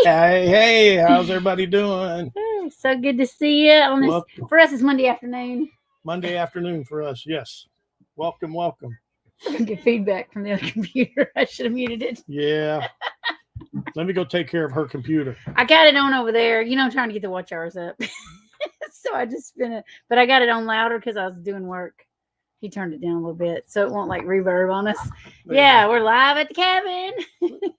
Hey, how's everybody doing? So good to see you on this. Welcome. For us, it's Monday afternoon. Monday afternoon for us, yes. Welcome. We're gonna get feedback from the other computer. I should have muted it. Yeah. Let me go take care of her computer. I got it on over there. I'm trying to get the watch hours up. So I just spin it, but I got it on louder because I was doing work. He turned it down a little bit so it won't like reverb on us. Yeah, we're live at the cabin.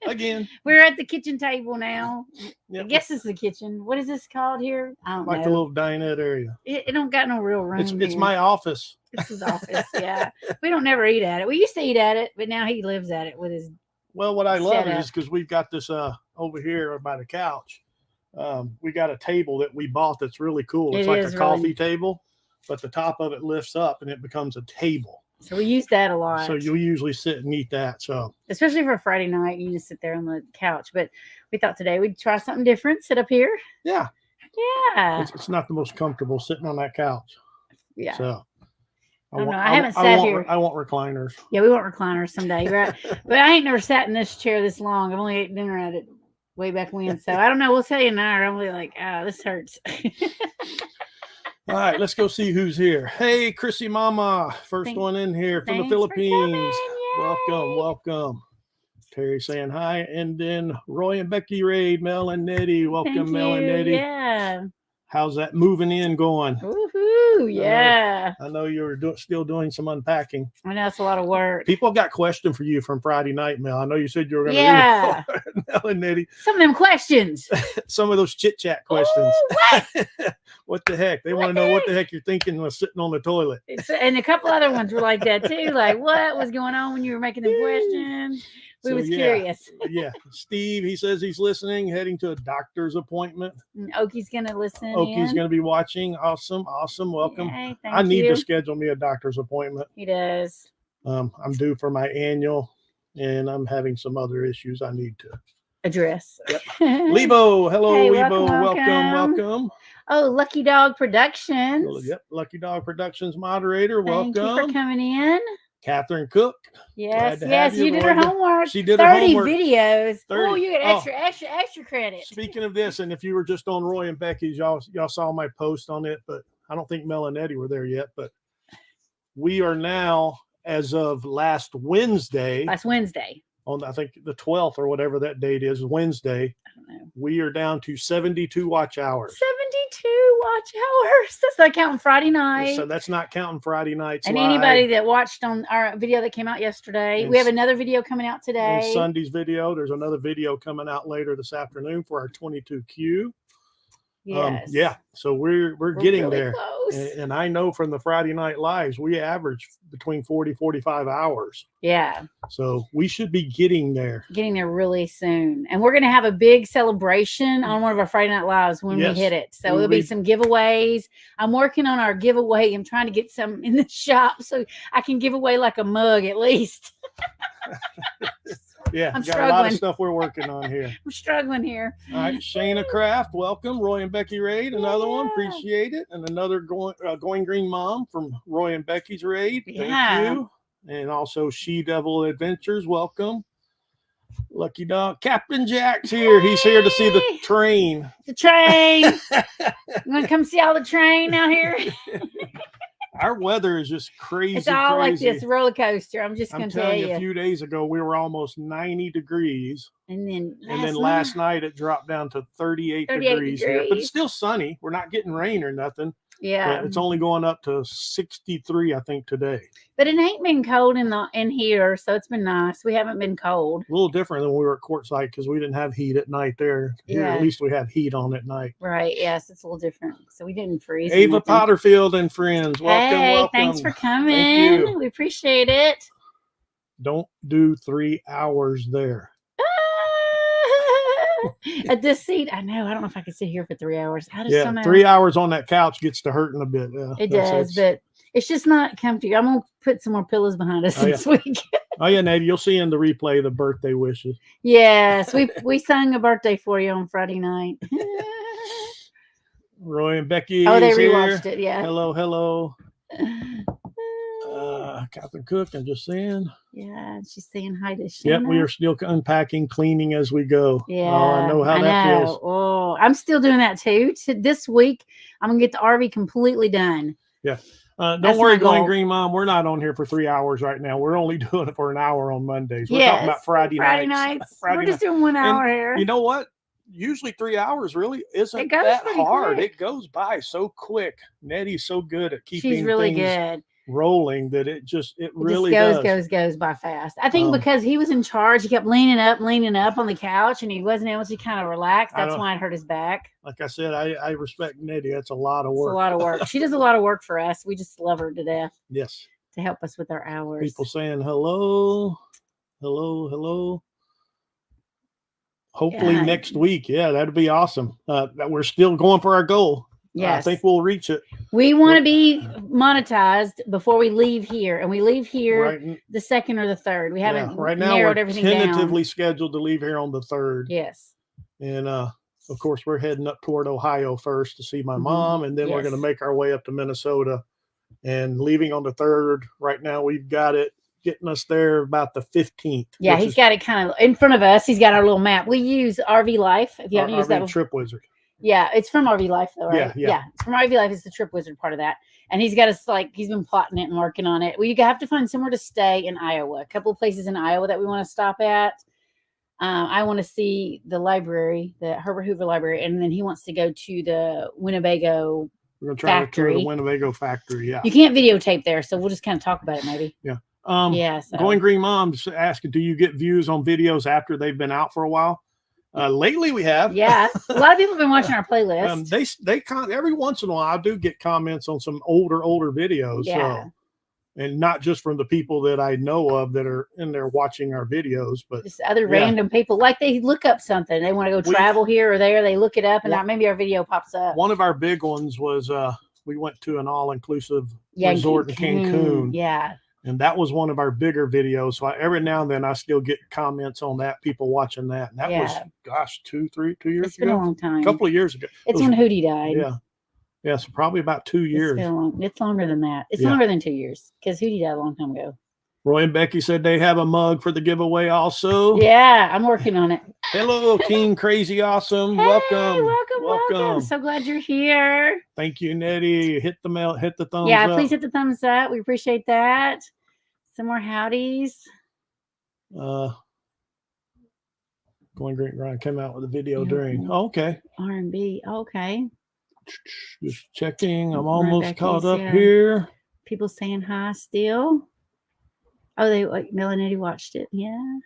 Again. We're at the kitchen table now. Yep. I guess it's the kitchen. What is this called here? I don't know. Like a little dinette area. It don't got no real room. It's my office. It's his office, yeah. We don't never eat at it. We used to eat at it, but now he lives at it with his. Well, what I love is because we've got this over here by the couch. We got a table that we bought that's really cool. It's like a coffee table, but the top of it lifts up and it becomes a table. So we use that a lot. So you usually sit and eat that. So especially for Friday night, you just sit there on the couch. But we thought today we'd try something different. Sit up here. Yeah. Yeah. It's not the most comfortable sitting on that couch. Yeah. So I haven't sat here. I want recliners. Yeah, we want recliners someday, right? But I ain't never sat in this chair this long. I've only ate dinner at it way back when. So I don't know. We'll tell you now. I'm really like, this hurts. All right, let's go see who's here. Hey, Chrissy Mama, first one in here from the Philippines. Welcome. Terry saying hi. And then Roy and Becky Raid, Mel and Nettie. Welcome, Mel and Nettie. Yeah. How's that moving in going? Woohoo! Yeah. I know you're still doing some unpacking. I know it's a lot of work. People got questions for you from Friday night, Mel. I know you said you were going to read Mel and Nettie. Some of them questions. Some of those chit-chat questions. Ooh, what the heck? They want to know what the heck you're thinking while sitting on the toilet. And a couple other ones were like that too. Like, what was going on when you were making them questions? We was curious. Yeah. Steve, he says he's listening, heading to a doctor's appointment. Oki's going to listen. Oki's going to be watching. Awesome. Welcome. Yay, I need to schedule me a doctor's appointment. He does. I'm due for my annual, and I'm having some other issues I need to address. Yep. Lebo, hello, hey, Lebo. Welcome. Oh, Lucky Dog Productions. Yep, Lucky Dog Productions moderator. Welcome. Thank you for coming in. Catherine Cook. Yes, you did her homework. She did her homework. 30 videos. Oh, you get extra credit. Speaking of this, and if you were just on Roy and Becky's, y'all saw my post on it, but I don't think Mel and Eddie were there yet. But we are now, as of last Wednesday. On I think the 12th or whatever that date is, Wednesday. I don't know. We are down to 72 watch hours. 72 watch hours. That's not counting Friday night. So that's not counting Friday nights. And live. Anybody that watched on our video that came out yesterday, we have another video coming out today. And Sunday's video. There's another video coming out later this afternoon for our 22Q. Yes. So we're getting really there. Close. And I know from the Friday Night Lives, we average between 40-45 hours. Yeah. So we should be getting there. Getting there really soon. And we're going to have a big celebration on one of our Friday Night Lives when we hit it. So there'll be some giveaways. I'm working on our giveaway. I'm trying to get some in the shop so I can give away like a mug at least. Yeah, I'm got struggling. A lot of stuff we're working on here. I'm struggling here. All right, Shayna Craft, welcome. Roy and Becky Raid, another one, appreciate it. And another Going Green Mom from Roy and Becky's Raid. Thank you. And also She Devil Adventures, welcome. Lucky Dog. Captain Jack's here. He's here to see the train. The train. You want to come see all the train out here? Our weather is just crazy. It's all like this roller coaster. I'm just going to tell you. A few days ago, we were almost 90 degrees. And then last night, it dropped down to 38 degrees here. But it's still sunny. We're not getting rain or nothing. Yeah. But it's only going up to 63, I think, today. But it ain't been cold in here, so it's been nice. We haven't been cold. A little different than when we were at Quartzsite because we didn't have heat at night there. Here, at least we have heat on at night. Right. Yes, it's a little different. So we didn't freeze. Ava Potterfield and friends. Welcome. Thanks for coming. We appreciate it. Don't do 3 hours there. At this seat, I know. I don't know if I could sit here for 3 hours. I just don't know. 3 hours on that couch gets to hurting a bit. It does, but it's just not comfy. I'm gonna put some more pillows behind us this week. Oh yeah, Nettie, you'll see in the replay the birthday wishes. Yes, we sang a birthday for you on Friday night. Roy and Becky. Oh, they rewatched it. Yeah. Hello. Catherine Cook, I'm just saying. Yeah, she's saying hi to Shanna. Yep, we are still unpacking, cleaning as we go. Yeah, oh, I know how that feels. Oh, I'm still doing that too. This week, I'm gonna get the RV completely done. Yeah. Don't worry, Going Green Mom. We're not on here for 3 hours right now. We're only doing it for an hour on Mondays. We're talking about Friday nights. We're just doing 1 hour here. You know what? Usually 3 hours really isn't that hard. Quick. It goes by so quick. Nettie's so good at keeping She's really good. Rolling that it really goes by fast. I think because he was in charge, he kept leaning up on the couch, and he wasn't able to kind of relax. That's why it hurt his back. Like I said, I respect Nettie. That's a lot of work. It's a lot of work. She does a lot of work for us. We just love her to death. Yes. To help us with our hours. People saying hello. Hopefully next week. Yeah, that'd be awesome. That we're still going for our goal. Yes. I think we'll reach it. We want to be monetized before we leave here, and we leave here the 2nd or the 3rd. We haven't narrowed everything down. Tentatively scheduled to leave here on the 3rd. Yes. And of course, we're heading up toward Ohio first to see my mom, and then we're going to make our way up to Minnesota. And leaving on the 3rd. Right now, we've got it getting us there about the 15th. Yeah, he's got it kind of in front of us. He's got our little map. We use RV Life. If you haven't used that, Trip Wizard. Yeah, it's from RV Life though, right? Yeah. It's from RV Life. It's the Trip Wizard part of that. And he's got us he's been plotting it and working on it. We have to find somewhere to stay in Iowa. A couple of places in Iowa that we want to stop at. I want to see the library, the Herbert Hoover Library, and then he wants to go to the Winnebago We're gonna try factory. To tour the Winnebago factory. Yeah. You can't videotape there, so we'll just kind of talk about it maybe. Yeah. So. Going Green Mom's asking, do you get views on videos after they've been out for a while? Lately we have. Yeah, a lot of people have been watching our playlist. They every once in a while I do get comments on some older videos. Yeah. So, and not just from the people that I know of that are in there watching our videos, but just other random people. Like they look up something, they want to go travel here or there, they look it up, and maybe our video pops up. One of our big ones was we went to an all-inclusive resort in Cancun. Yeah. And that was one of our bigger videos. So every now and then I still get comments on that, people watching that. And that was, 2 years ago. It's been a long time. A couple of years ago. It's when Hootie died. Yeah. Yeah, so probably about 2 years. It's longer than that. It's longer than 2 years because Hootie died a long time ago. Roy and Becky said they have a mug for the giveaway also. Yeah, I'm working on it. Hello, King Crazy Awesome. Hey, welcome. So glad you're here. Thank you, Nettie. Hit the thumbs up. Yeah, please hit the thumbs up. We appreciate that. Some more howdies. Going Green Ryan came out with a video during. Oh, okay. R&B. Okay. Just checking. I'm almost caught up here. People saying hi still. Oh, Melanie watched it. Yeah.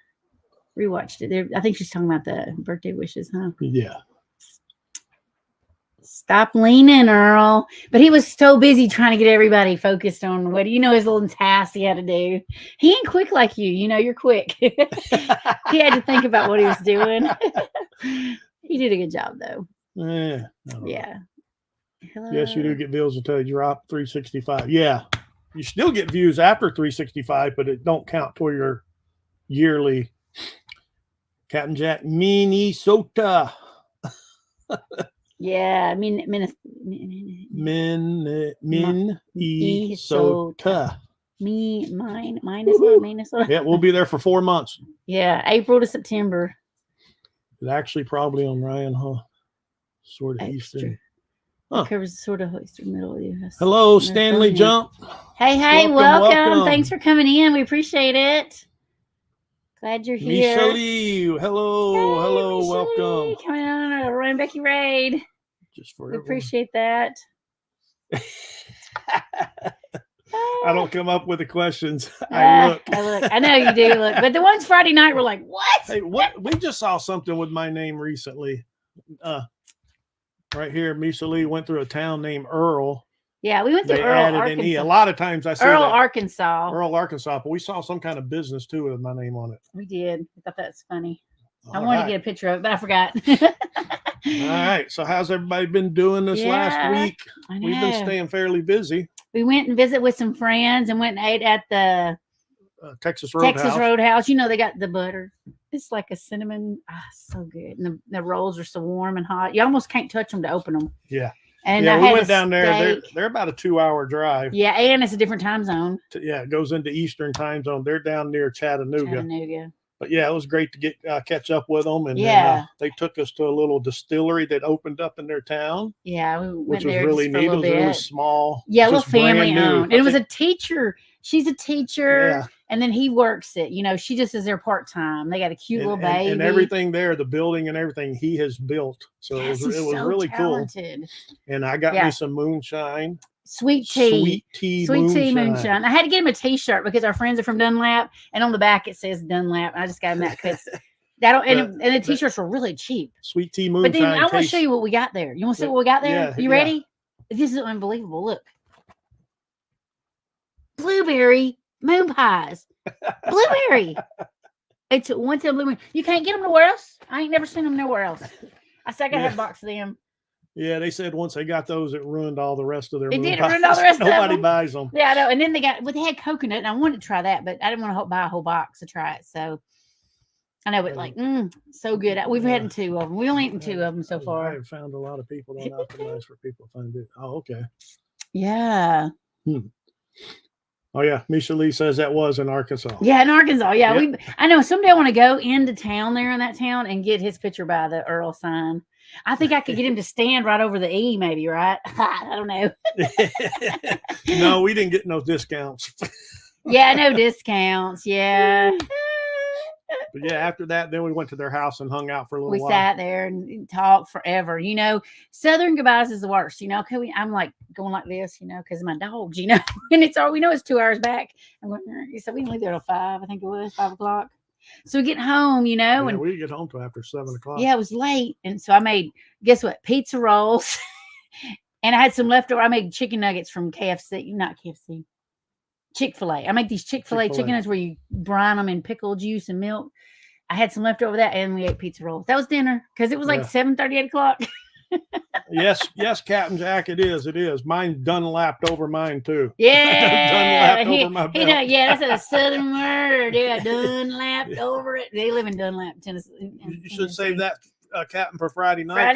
Rewatched it. I think she's talking about the birthday wishes, huh? Yeah. Stop leaning, Earl. But he was so busy trying to get everybody focused on his little tasks he had to do. He ain't quick like you. You're quick. He had to think about what he was doing. He did a good job, though. Yeah. Hello. Yes, you do get bills until you drop 365. Yeah. You still get views after 365, but it don't count toward your yearly. Captain Jack, Minnesota. Yeah, Minnesota. Mine is Minnesota. Yeah, we'll be there for 4 months. Yeah, April to September. It's actually probably on Ryan, huh? Sort of Eastern. Huh. It covers sort of Eastern Middle U.S. Hello, Stanley Jump. Hey, welcome. Thanks for coming in. We appreciate it. Glad you're here. Michelle, hello, welcome. Coming on a Roy and Becky raid. Just for we appreciate that. I don't come up with the questions. I look. I know you do look. But the ones Friday night were like, what? Hey, we just saw something with my name recently. Right here, Misha Lee went through a town named Earl. Yeah, we went to Earl, Arkansas. A lot of times I see Earl, Arkansas. Earl, Arkansas. But we saw some kind of business too with my name on it. We did. I thought that was funny. I wanted to get a picture of it, but I forgot. All right. So how's everybody been doing this last week? We've been staying fairly busy. We went and visited with some friends and went and ate at the Texas Roadhouse. They got the butter. It's like a cinnamon. So good. And the rolls are so warm and hot. You almost can't touch them to open them. Yeah. And yeah, I we had went a down there. steak. They're about a 2-hour drive. Yeah, and it's a different time zone. Yeah, it goes into Eastern time zone. They're down near Chattanooga. But yeah, it was great to get catch up with them, and then, they took us to a little distillery that opened up in their town. Yeah, we went which was there really just for a neat. It little was bit. really small. Yeah, a little just brand family new. owned. And it was a teacher. She's a teacher, Yeah. and then he works it. You know, she just is there part time. They got a cute little baby, and everything there, the building and everything, he has built. So Yes, it was he's so really talented. cool. And I got Yeah. me some moonshine. Sweet tea moonshine. I had to get him a t-shirt because our friends are from Dunlap, and on the back it says Dunlap. I just got him that because and the t-shirts were really cheap. Sweet tea moonshine. But then I want to show you what we got there. You want to see what we got there? Yeah, You ready? This is unbelievable. Look, blueberry moon pies. Blueberry. It's one to blueberry. You can't get them nowhere else. I ain't never seen them nowhere else. I said I gotta have a box of them. Yeah, they said once they got those, it ruined all the rest of their. It did ruin all the rest of them. Nobody buys them. Yeah, I know. And then they had coconut, and I wanted to try that, but I didn't want to buy a whole box to try it. So I know, but like, so good. We've had 2 of them. We only eaten 2 of them so far. I have found a lot of people don't optimize for people to find it. Oh, okay. Yeah. Oh yeah, Misha Lee says that was in Arkansas. Yeah, in Arkansas. Yeah, I know. Someday I want to go into town there in that town and get his picture by the Earl sign. I think I could get him to stand right over the E, maybe, right? I don't know. No, we didn't get no discounts. Yeah, no discounts. Yeah. But yeah, after that, then we went to their house and hung out for a little while. We sat there and talked forever. You know, Southern goodbyes is the worst. You know, I'm like going like this, you know, because of my dogs, you know, and it's all we know it's 2 hours back. I'm going, so we can leave there till 5. I think it was 5 o'clock. So we get home, you know, and we didn't get home till after 7 o'clock. Yeah, it was late, and so I made guess what? Pizza rolls, and I had some leftover. I made chicken nuggets from KFC, not KFC, Chick-fil-A. I make these Chick-fil-A chicken nuggets where you brine them in pickle juice and milk. I had some left over that, and we ate pizza rolls. That was dinner because it was like 7:30, 8 o'clock. Yes, Captain Jack, it is. Mine Dunlapped over mine too. Yeah, Dunlapped over my belt. Yeah, that's a Southern word. Yeah, Dunlapped over it. They live in Dunlap, Tennessee. You should save that, Captain, for Friday night.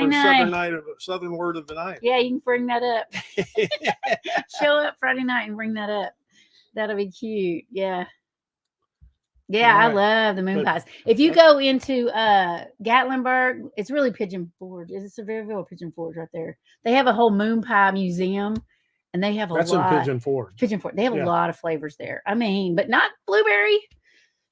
Southern word of the night. Yeah, you can bring that up. Show up Friday night and bring that up. That'll be cute. Yeah. Yeah, I love the moon pies. If you go into Gatlinburg, it's really Pigeon Forge. Is it Sevierville or Pigeon Forge right there? They have a whole moon pie museum, and they have That's in Pigeon Forge. Pigeon Forge. They have a lot of flavors there. I mean, but not blueberry.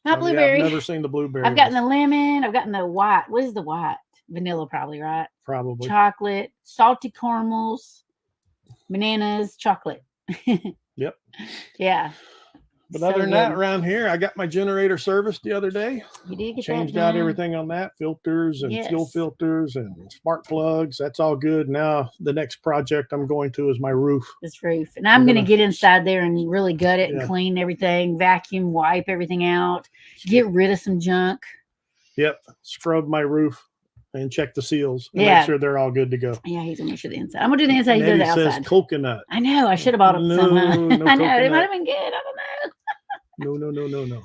Not blueberry. I've never seen the blueberry. I've gotten the lemon. I've gotten the white. What is the white? Vanilla, probably, right? Probably. Chocolate, salty caramels, bananas, chocolate. Yep. Yeah. But other than that, around here, I got my generator serviced the other day. You did get changed out everything on that, filters and fuel filters and spark plugs. That's all good. Now the next project I'm going to is my roof. This roof, and I'm going to get inside there and really gut it and clean everything, vacuum, wipe everything out, get rid of some junk. Yep, scrub my roof and check the seals and make sure they're all good to go. Yeah, he's gonna make sure the inside. I'm gonna do the inside. He does the outside. Says coconut. I know. I should have bought him some. No I know it might have been good. I don't know. No.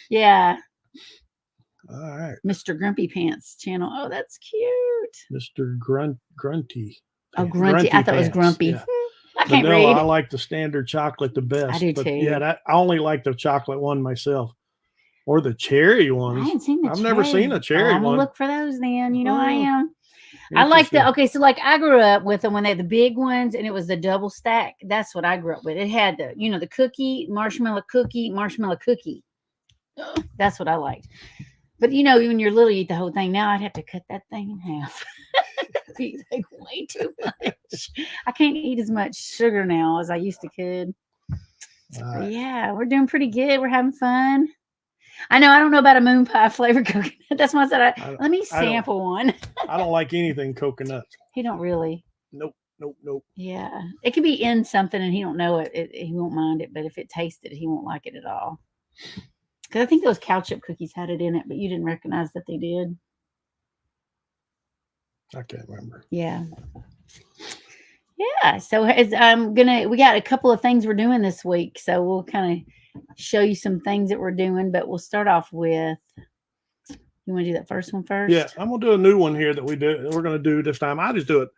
Yeah. All right. Mr. Grumpy Pants channel. Oh, that's cute. Mr. Grunty. Oh, Grunty. I thought it was Grumpy. Yeah. I can't read. I like the standard chocolate the best. I do too. Yeah, I only like the chocolate one myself. Or the cherry ones. I haven't seen the I've never seen a cherry one. I'm gonna look for those then. You know I am. I like so like I grew up with them when they had the big ones and it was the double stack. That's what I grew up with. It had the cookie, marshmallow cookie. That's what I liked. But when you're little, you eat the whole thing. Now I'd have to cut that thing in half. It's like way too much. I can't eat as much sugar now as I used to could. Right. Yeah, we're doing pretty good. We're having fun. I know. I don't know about a moon pie flavored coconut. That's why I said, let me sample one. I don't like anything coconut. He don't really. Nope. Yeah. It could be in something and he don't know it. He won't mind it. But if it tasted, he won't like it at all. Because I think those cow chip cookies had it in it, but you didn't recognize that they did. I can't remember. Yeah. Yeah. So we got a couple of things we're doing this week. So we'll kind of show you some things that we're doing, but we'll start off with, you want to do that first one first? Yeah, I'm gonna do a new one here that we're gonna do this time. I just do it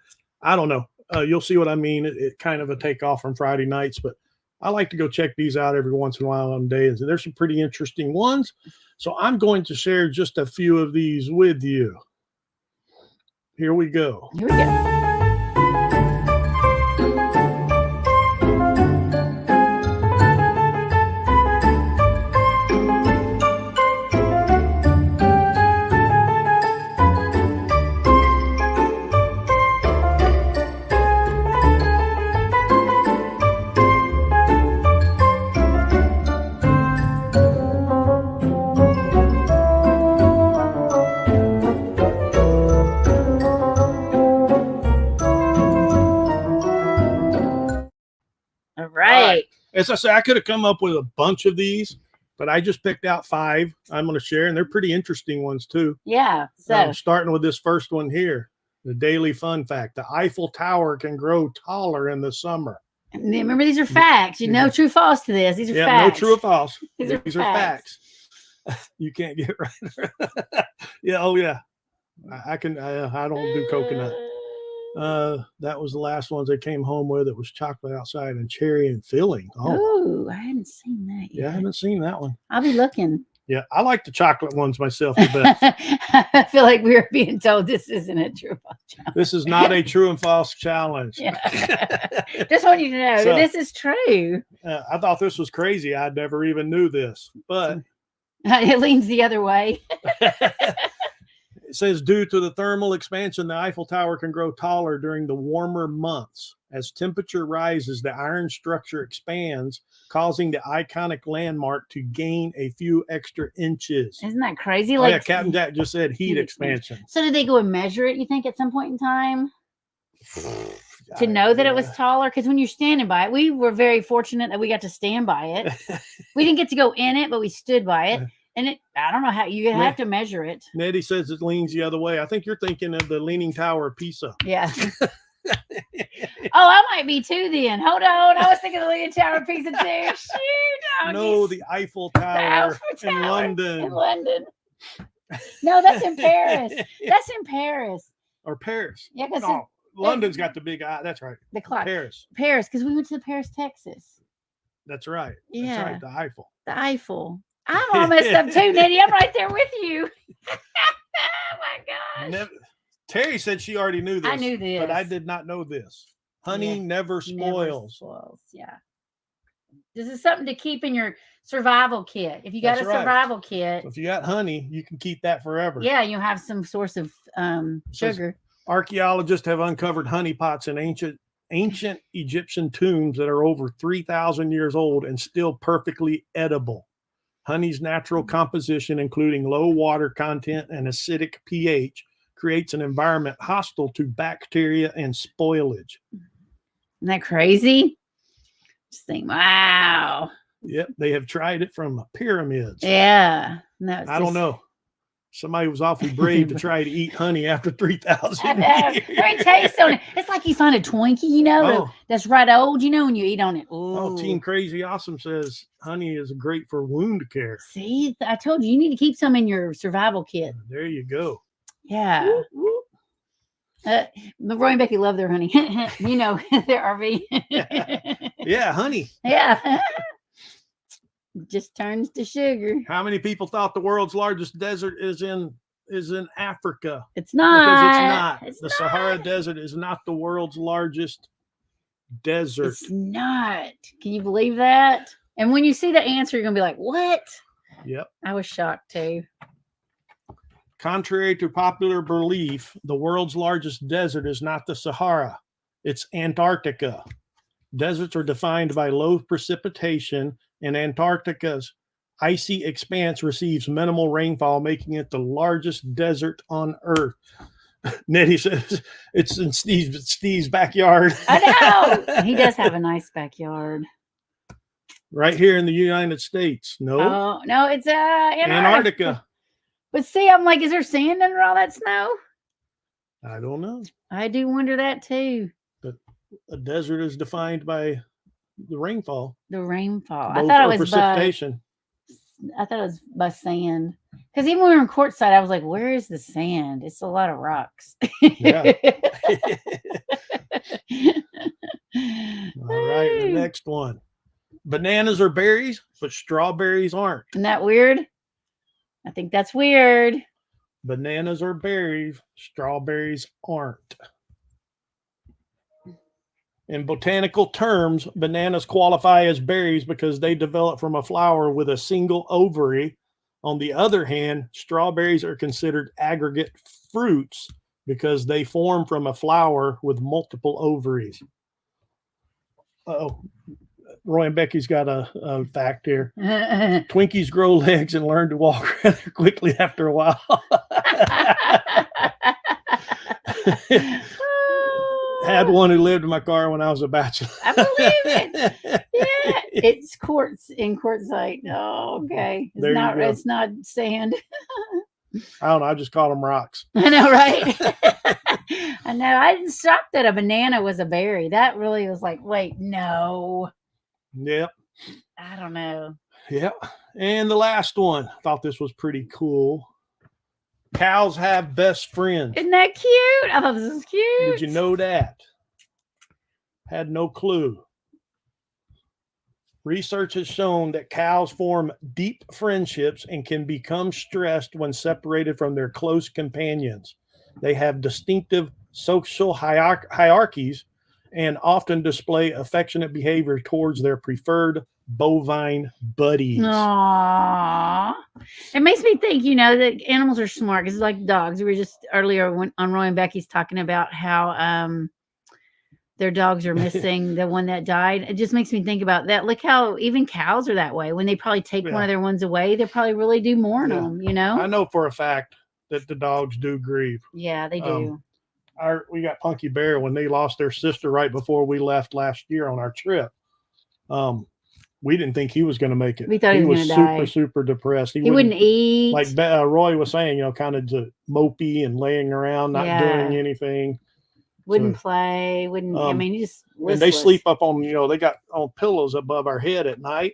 I don't know. You'll see what I mean. It kind of a takeoff from Friday nights, but I like to go check these out every once in a while on days. There's some pretty interesting ones. So I'm going to share just a few of these with you. Here we go. Here we go. Right. As I say, I could have come up with a bunch of these, but I just picked out 5 I'm going to share, and they're pretty interesting ones too. Yeah. So starting with this first one here, the daily fun fact: the Eiffel Tower can grow taller in the summer. Remember, these are facts. You know, true, false to this. These are facts. No true or false. These are facts. You can't get right. Yeah. Oh yeah. I can. I don't do coconut. That was the last ones they came home with. It was chocolate outside and cherry and filling. Oh, I hadn't seen that yet. Yeah, I haven't seen that one. I'll be looking. Yeah, I like the chocolate ones myself the best. I feel like we were being told this isn't a true or false challenge. This is not a true and false challenge. Yeah. Just want you to know that this is true. I thought this was crazy. I never even knew this, but it leans the other way. It says, due to the thermal expansion, the Eiffel Tower can grow taller during the warmer months. As temperature rises, the iron structure expands, causing the iconic landmark to gain a few extra inches. Isn't that crazy? Oh, yeah, Captain Jack just said heat expansion. So did they go and measure it, you think, at some point in time? To know that it was taller? Because when you're standing by it, we were very fortunate that we got to stand by it. We didn't get to go in it, but we stood by it. And I don't know how you have to measure it. Nettie says it leans the other way. I think you're thinking of the Leaning Tower of Pisa. Yeah. I might be too then. Hold on. I was thinking of the Leaning Tower of Pisa too. Shoot. No, the Eiffel Tower, in London. In London. No, that's in Paris. That's in Paris. Or Paris. Yeah, because London's got the big eye. That's right. The clock. Paris, because we went to Paris, Texas. That's right. Yeah. That's right. The Eiffel. The Eiffel. I'm all messed up too, Nettie. I'm right there with you. Oh my gosh. Terry said she already knew this. I knew this. But I did not know this. Honey never spoils. Never spoils. Yeah. This is something to keep in your survival kit. If you got survival kit. If you got honey, you can keep that forever. Yeah, you'll have some source of sugar. Archaeologists have uncovered honey pots in ancient Egyptian tombs that are over 3,000 years old and still perfectly edible. Honey's natural composition, including low water content and acidic pH, creates an environment hostile to bacteria and spoilage. Isn't that crazy? Just think, wow. Yep, they have tried it from pyramids. Yeah. I don't know. Somebody was awfully brave to try to eat honey after 3,000 years. Great taste on it. It's like you find a Twinkie, that's right old, when you eat on it. Ooh. Oh, Team Crazy Awesome says honey is great for wound care. See, I told you need to keep some in your survival kit. There you go. Yeah. Whoop, whoop. Roy and Becky love their honey. Their RV. Yeah, honey. Yeah. Just turns to sugar. How many people thought the world's largest desert is in Africa? It's not. Because it's not. Sahara Desert is not the world's largest desert. It's not. Can you believe that? And when you see the answer, you're gonna be like, "What?" Yep. I was shocked too. Contrary to popular belief, the world's largest desert is not the Sahara. It's Antarctica. Deserts are defined by low precipitation, and Antarctica's icy expanse receives minimal rainfall, making it the largest desert on Earth. Nettie says it's in Steve's backyard. I know. He does have a nice backyard. Right here in the United States. No. Oh, no, it's Antarctica. But see, I'm like, is there sand under all that snow? I don't know. I do wonder that too. But a desert is defined by the rainfall. The rainfall. I thought it was precipitation. I thought it was by sand. Because even when we were in courtside, I was like, where is the sand? It's a lot of rocks. Yeah. All right, the next one. Bananas are berries, but strawberries aren't. Isn't that weird? I think that's weird. Bananas are berries, strawberries aren't. In botanical terms, bananas qualify as berries because they develop from a flower with a single ovary. On the other hand, strawberries are considered aggregate fruits because they form from a flower with multiple ovaries. Oh, Roy and Becky's got a fact here. Twinkies grow legs and learn to walk rather quickly after a while. Had one who lived in my car when I was a bachelor. I believe it. Yeah, it's quartz in quartzite. Oh, okay. It's not sand. I don't know. I just call them rocks. I know, right? I know. I didn't shock that a banana was a berry. That really was like, wait, no. Yep. I don't know. Yep. And the last one. Thought this was pretty cool. Cows have best friends. Isn't that cute? I thought this was cute. Did you know that? Had no clue. Research has shown that cows form deep friendships and can become stressed when separated from their close companions. They have distinctive social hierarchies and often display affectionate behavior towards their preferred bovine buddies. Aww. It makes me think, that animals are smart because like dogs. We were just earlier on Roy and Becky's talking about how their dogs are missing the one that died. It just makes me think about that. Look how even cows are that way. When they probably take one of their ones away, they probably really do mourn them, I know for a fact that the dogs do grieve. Yeah, they do. We got Punky Bear when they lost their sister right before we left last year on our trip. We didn't think he was going to make it. We thought he was super depressed. He wouldn't eat. Like Roy was saying, kind of mopey and laying around, not doing anything. Wouldn't play. He just listless. And they sleep up on, they got on pillows above our head at night.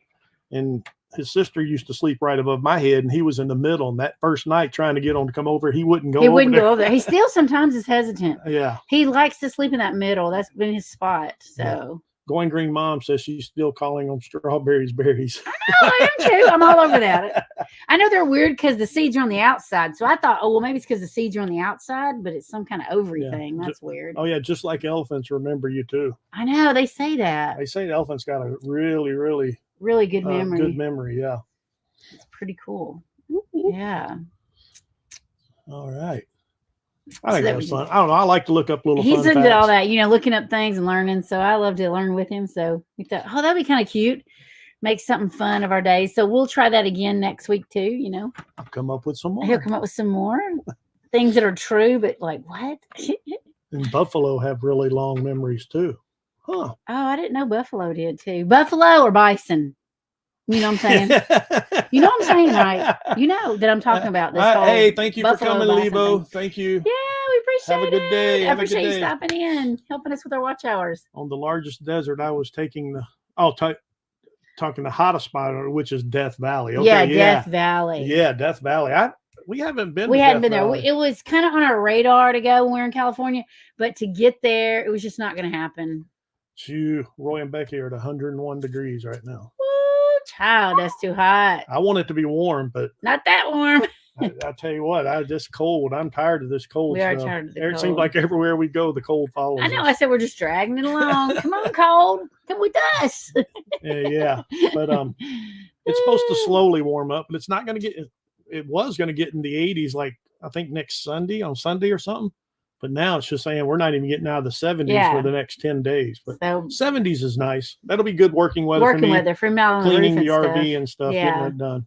And his sister used to sleep right above my head, and he was in the middle. And that first night trying to get on to come over, he wouldn't go over there. He still sometimes is hesitant. Yeah. He likes to sleep in that middle. That's been his spot. So. Yeah. Going Green Mom says she's still calling them strawberries berries. I know, I am too. I'm all over that. I know they're weird because the seeds are on the outside. So I thought, maybe it's because the seeds are on the outside, but it's some kind of ovary thing. That's weird. Oh, yeah. Just like elephants remember you too. I know. They say that. They say the elephant's got a really, really, really good memory. Good memory. Yeah. It's pretty cool. Yeah. All right. I think that was fun. I don't know. I like to look up little. He's into all that, looking up things and learning. So I love to learn with him. So we thought, that'd be kind of cute. Make something fun of our days. So we'll try that again next week too. I'll come up with some more. He'll come up with some more things that are true, but like what? And buffalo have really long memories too. Huh? Oh, I didn't know buffalo did too. Buffalo or bison? You know what I'm saying? You know what I'm saying, right? You know that I'm talking about this. Hey, thank you for coming, Levo. Thank you. Yeah, we appreciate it. Have a good day. I appreciate you stopping in, helping us with our watch hours. On the largest desert, I was taking talking the hottest spot, which is Death Valley. Okay, Death Valley. Yeah, Death Valley. We hadn't been. We hadn't been there. It was kind of on our radar to go when we were in California, but to get there, it was just not going to happen. Roy and Becky are at 101 degrees right now. Child, that's too hot. I want it to be warm, but not that warm. I tell you what, just cold. I'm tired of this cold. We are tired of the cold. It seems like everywhere we go, the cold follows. I know. I said we're just dragging it along. Come on, cold. Come with us. Yeah. But it's supposed to slowly warm up, but it's not going to get. It was going to get in the 80s, like I think next Sunday or something. But now it's just saying we're not even getting out of the 70s for the next 10 days. But 70s is nice. That'll be good working weather for me. Cleaning the RV and stuff, getting it done.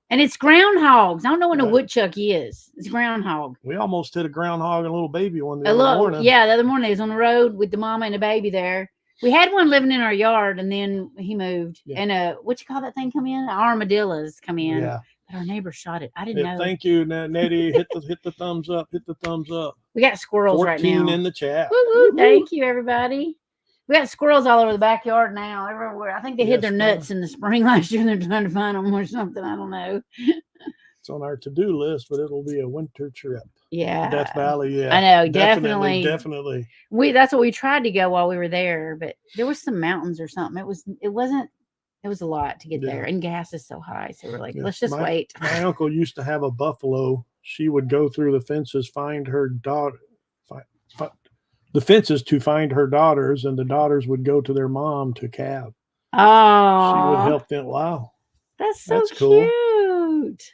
And it's groundhogs. I don't know when a woodchuck is. It's groundhog. We almost hit a groundhog and a little baby one the other morning. Yeah, the other morning. He was on the road with the mama and the baby there. We had one living in our yard, and then he moved. Yeah. And what you call that thing come in? Armadillos come in. Yeah. Our neighbor shot it. I didn't know. Thank you, Nettie. Hit the thumbs up. Hit the thumbs up. We got squirrels right now. 14 in the chat. Woo-hoo. Thank you, everybody. We got squirrels all over the backyard now, everywhere. I think they hid their nuts in the spring last year, and they're trying to find them or something. I don't know. It's on our to-do list, but it'll be a winter trip. Yeah. Death Valley. Yeah. I know. Definitely. That's what we tried to go while we were there, but there was some mountains or something. It was a lot to get there, and gas is so high. So we're like, let's just wait. My uncle used to have a buffalo. She would go through the fences, find her daughter, the fences to find her daughters, and the daughters would go to their mom to calve. Oh, she would help them. Wow. That's cool. Cute.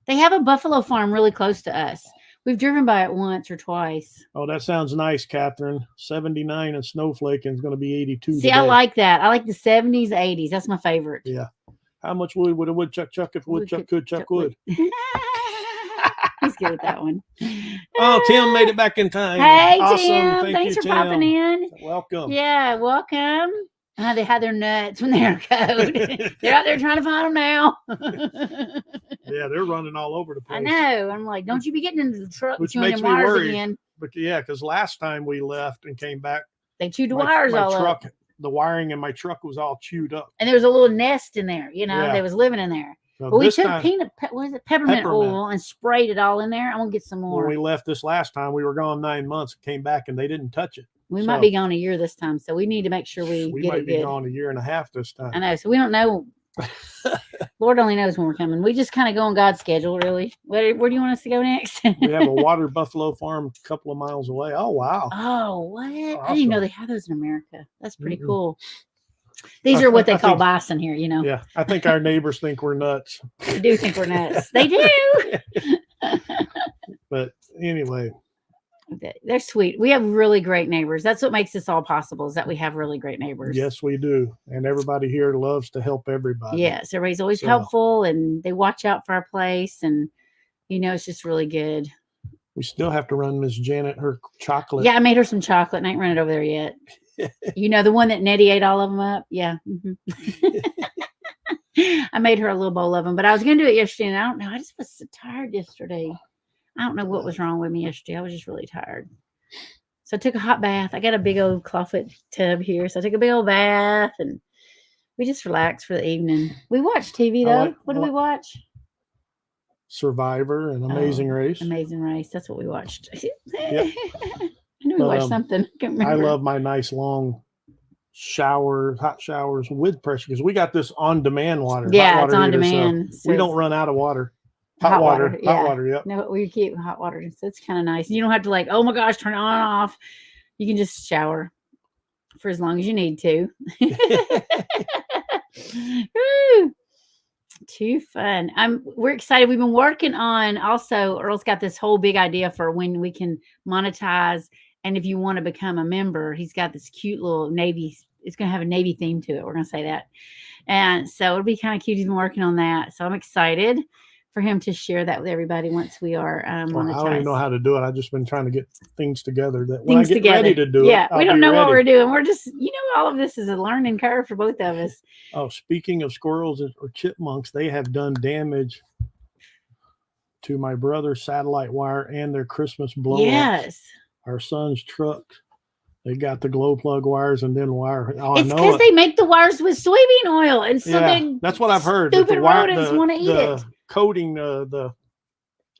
They have a buffalo farm really close to us. We've driven by it once or twice. Oh, that sounds nice, Catherine. 79 and snowflake, and it's going to be 82. See, today. I like that. I like the 70s, 80s. That's my favorite. Yeah. How much wood would a woodchuck chuck if a woodchuck could chuck wood? He's good with that one. Oh, Tim made it back in time. Hey, awesome. Tim. Thanks for popping in. Welcome. Yeah, welcome. They had their nuts when they were code. They're out there trying to find them now. Yeah, they're running all over the place. I know. I'm like, don't you be getting into the truck which chewing makes me wires worried. Again. But yeah, because last time we left and came back, they chewed the wires all up. The wiring in my truck was all chewed up. And there was a little nest in there, they was living in there. So but we took peppermint oil and sprayed it all in there. I'm gonna get some more. When we left this last time, we were gone 9 months and came back and they didn't touch it. We might be gone a year this time, so we need to make sure we get might it be good. Gone a year and a half this time. I know, so we don't know. Lord only knows when we're coming. We just kind of go on God's schedule, really. Where do you want us to go next? We have a water buffalo farm a couple of miles away. Oh, wow. Oh, what? Awesome. I didn't even know they have those in America. That's pretty cool. These are what they call bison here, Yeah, I think our neighbors think we're nuts. They do think we're nuts. They do. But anyway. They're sweet. We have really great neighbors. That's what makes this all possible, is that we have really great neighbors. Yes, we do. And everybody here loves to help everybody. Yes, everybody's always helpful, and they watch out for our place, and it's just really good. We still have to run Miss Janet her chocolate. Yeah, I made her some chocolate, and I ain't run it over there yet. The one that Nettie ate all of them up? Yeah. Mm-hmm. I made her a little bowl of them, but I was going to do it yesterday, and I don't know. I just was so tired yesterday. I don't know what was wrong with me yesterday. I was just really tired. So I took a hot bath. I got a big old clawfoot tub here. So I took a big old bath, and we just relaxed for the evening. We watched TV, though. What did we watch? Survivor and Amazing Race. Amazing Race. That's what we watched. Yep. I knew we watched something. I can't remember. I love my nice long hot showers with pressure, because we got this on-demand water. Yeah, hot water it's on demand. So we don't run out of water. Hot water. Yep. No, we keep hot water. So it's kind of nice. You don't have to oh my gosh, turn it on and off. You can just shower for as long as you need to. Woo! Too fun. We're excited. We've been working on, also, Earl's got this whole big idea for when we can monetize. And if you want to become a member, he's got this cute little Navy. It's going to have a Navy theme to it. We're going to say that. And so it'll be kind of cute. He's been working on that. So I'm excited for him to share that with everybody once we are monetized. I don't even know how to do it. I've just been trying to get things together that when I get ready to do it. We don't know what we're doing. We're just, all of this is a learning curve for both of us. Oh, speaking of squirrels or chipmunks, they have done damage to my brother's satellite wire and their Christmas blow-ups. Yes. Our son's truck. They got the glow plug wires and then wire. It's because they make the wires with soybean oil, and so that's what I've heard. Stupid rodents want to eat it. Coating, the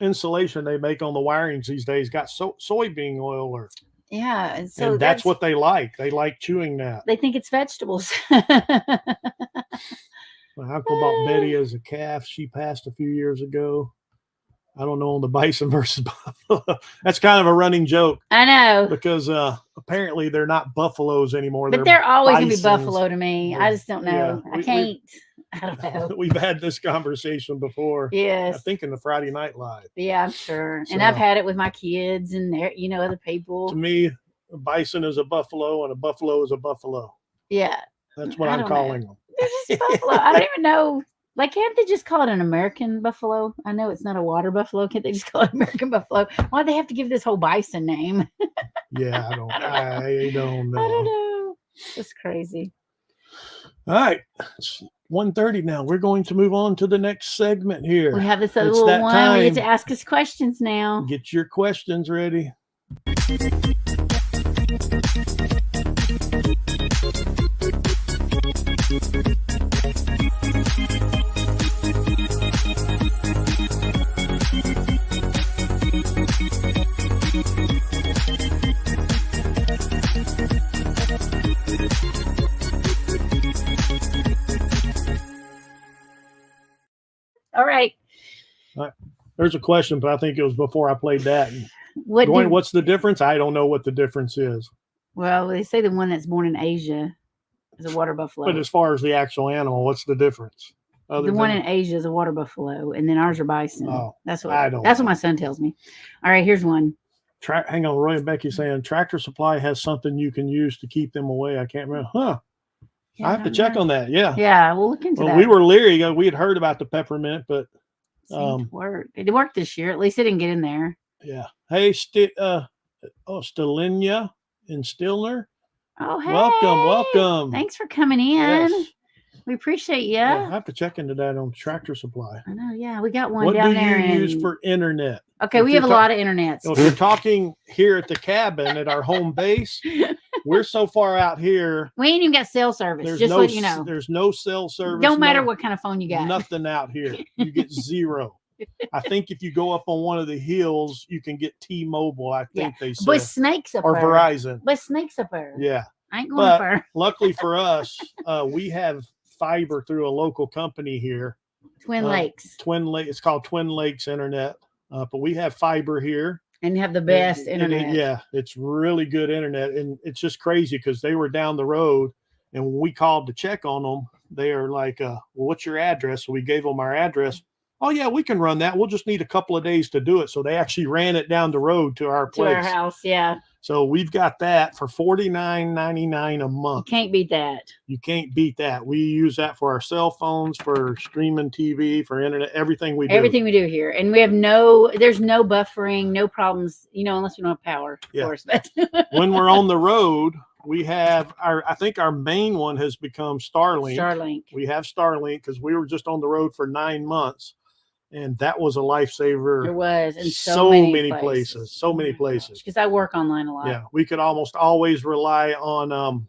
insulation they make on the wirings these days got soybean oil, and that's what they like. They like chewing that. They think it's vegetables. My uncle bought Betty as a calf. She passed a few years ago. I don't know on the bison versus buffalo. That's kind of a running joke. I know. Because apparently they're not buffaloes anymore. But they're always going to be buffalo to me. I just don't know. Yeah, I can't. I don't know. We've had this conversation before. Yes. I think in the Friday Night Live. Yeah, I'm sure. And I've had it with my kids and other people. To me, a bison is a buffalo and a buffalo is a buffalo. Yeah. That's what I'm calling them. They're just buffalo. I don't even know. Can't they just call it an American buffalo? I know it's not a water buffalo. Can't they just call it American buffalo? Why do they have to give this whole bison name? Yeah, I don't know. I don't know. It's crazy. All right. It's 1:30 now. We're going to move on to the next segment here. We have this other little one. Time. We get to ask us questions now. Get your questions ready. There's a question, but I think it was before I played that. Dwayne, what's the difference? I don't know what the difference is. Well, they say the one that's born in Asia is a water buffalo. But as far as the actual animal, what's the difference? The one in Asia is a water buffalo, and then ours are bison. Oh, that's what my son tells me. All right, here's one. Hang on, Roy and Becky saying Tractor Supply has something you can use to keep them away. I can't remember. Huh. Yeah, I have to check on that. Yeah. Yeah, we'll look into that. We were leery. We had heard about the peppermint, but it worked this year. At least it didn't get in there. Yeah. Hey, Stelinia in Stillner. Oh, hey. Welcome. Thanks for coming in. Yes. We appreciate you. Yeah, I have to check into that on Tractor Supply. I know. Yeah, we got one down there. What do you use for internet? Okay, we have a lot of internets. If you're talking here at the cabin at our home base, we're so far out here. We ain't even got cell service. Just let you know. There's no cell service. Don't matter what kind of phone you got. Nothing out here. You get zero. I think if you go up on one of the hills, you can get T-Mobile. I think they say. But snakes up or there. Verizon. But snakes up there. Yeah. I ain't going far. Luckily for us, we have fiber through a local company here. Twin Lakes. It's called Twin Lakes Internet. But we have fiber here. And you have the best internet. It's really good internet. And it's just crazy because they were down the road. And when we called to check on them, they are like, well, what's your address? So we gave them our address. Oh, yeah, we can run that. We'll just need a couple of days to do it. So they actually ran it down the road to our place. To our house, yeah. So we've got that for $49.99 a month. You can't beat that. You can't beat that. We use that for our cell phones, for streaming TV, for internet, everything we do. Everything we do here. And we have there's no buffering, no problems, unless we don't have power, of course. But when we're on the road, we have I think our main one has become Starlink. We have Starlink because we were just on the road for 9 months. And that was a lifesaver. It was in so many places. So many places. Because I work online a lot. Yeah, we could almost always rely on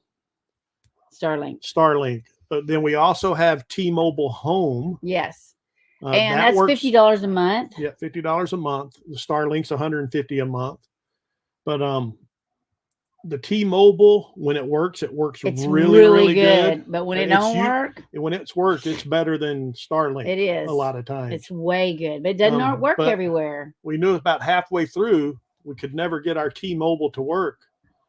Starlink. But then we also have T-Mobile Home. Yes. And that's $50 a month. Yeah, $50 a month. The Starlink's $150 a month. But the T-Mobile, when it works really good. But when it don't work, it's better than Starlink. It is a lot of times. It's way good, but it doesn't work everywhere. We knew about halfway through we could never get our T-Mobile to work,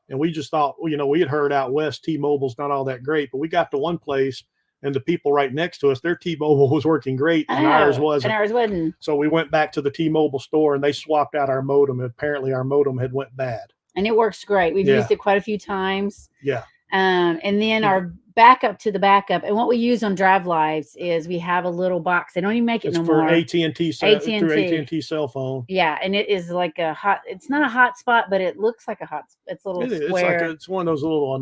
and we just thought, we had heard out west T-Mobile's not all that great, but we got to one place. And the people right next to us, their T-Mobile was working great, and ours wasn't. So we went back to the T-Mobile store, and they swapped out our modem. And apparently, our modem had went bad. And it works great. We've used it quite a few times. Yeah. And then our backup to the backup. And what we use on Drive Lives is we have a little box. They don't even make it no more. It's for AT&T through AT&T cell phone. Yeah. And it is like it's not a hotspot, but it looks like a hotspot. It's a little square. It's one of those little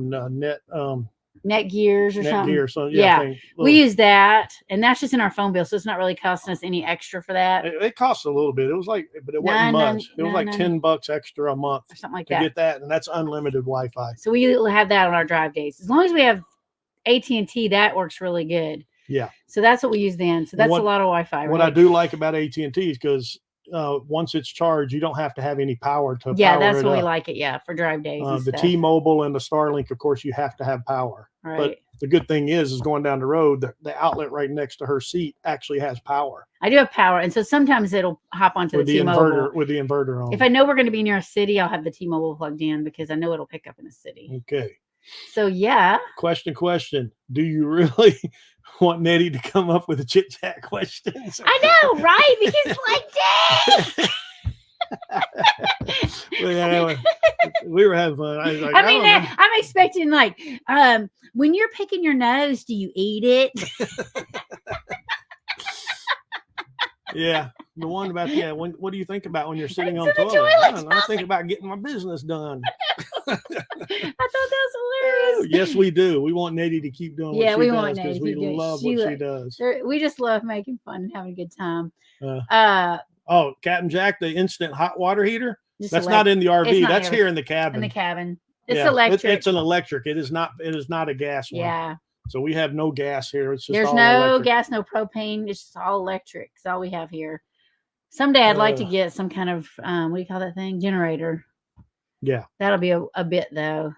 Netgears or something. Yeah. We use that, and that's just in our phone bill, so it's not really costing us any extra for that. It costs a little bit. It was but it wasn't much. It was like $10 extra a month or something like that to get that, and that's unlimited Wi-Fi. So we have that on our drive days. As long as we have AT&T, that works really good. Yeah. So that's what we use then. So that's a lot of Wi-Fi. Right? What I do like about AT&T is because once it's charged, you don't have to have any power to power that's what we like it. Yeah, for drive days. The T-Mobile and the Starlink, of course, you have to have power. Right. But the good thing is going down the road, the outlet right next to her seat actually has power. I do have power, and so sometimes it'll hop onto the T-Mobile with the inverter on. If I know we're going to be near a city, I'll have the T-Mobile plugged in because I know it'll pick up in a city. Okay. So yeah. Question. Do you really want Nettie to come up with a chit chat questions? I know, right? Because like, dang. We were having fun. I'm expecting when you're picking your nose, do you eat it? Yeah, the one about what do you think about when you're sitting on the toilet? I think about getting my business done. I thought that was hilarious. Yes, we do. We want Nettie to keep doing what she does because we love what she does. We just love making fun and having a good time. Captain Jack, the instant hot water heater. That's not in the RV. That's here in the cabin. In the cabin. It's electric. It's an electric. It is not a gas one. Yeah. So we have no gas here. It's just there's no gas, no propane. It's just all electric. It's all we have here. Someday I'd like to get some kind of what do you call that thing? Generator. Yeah. That'll be a bit though.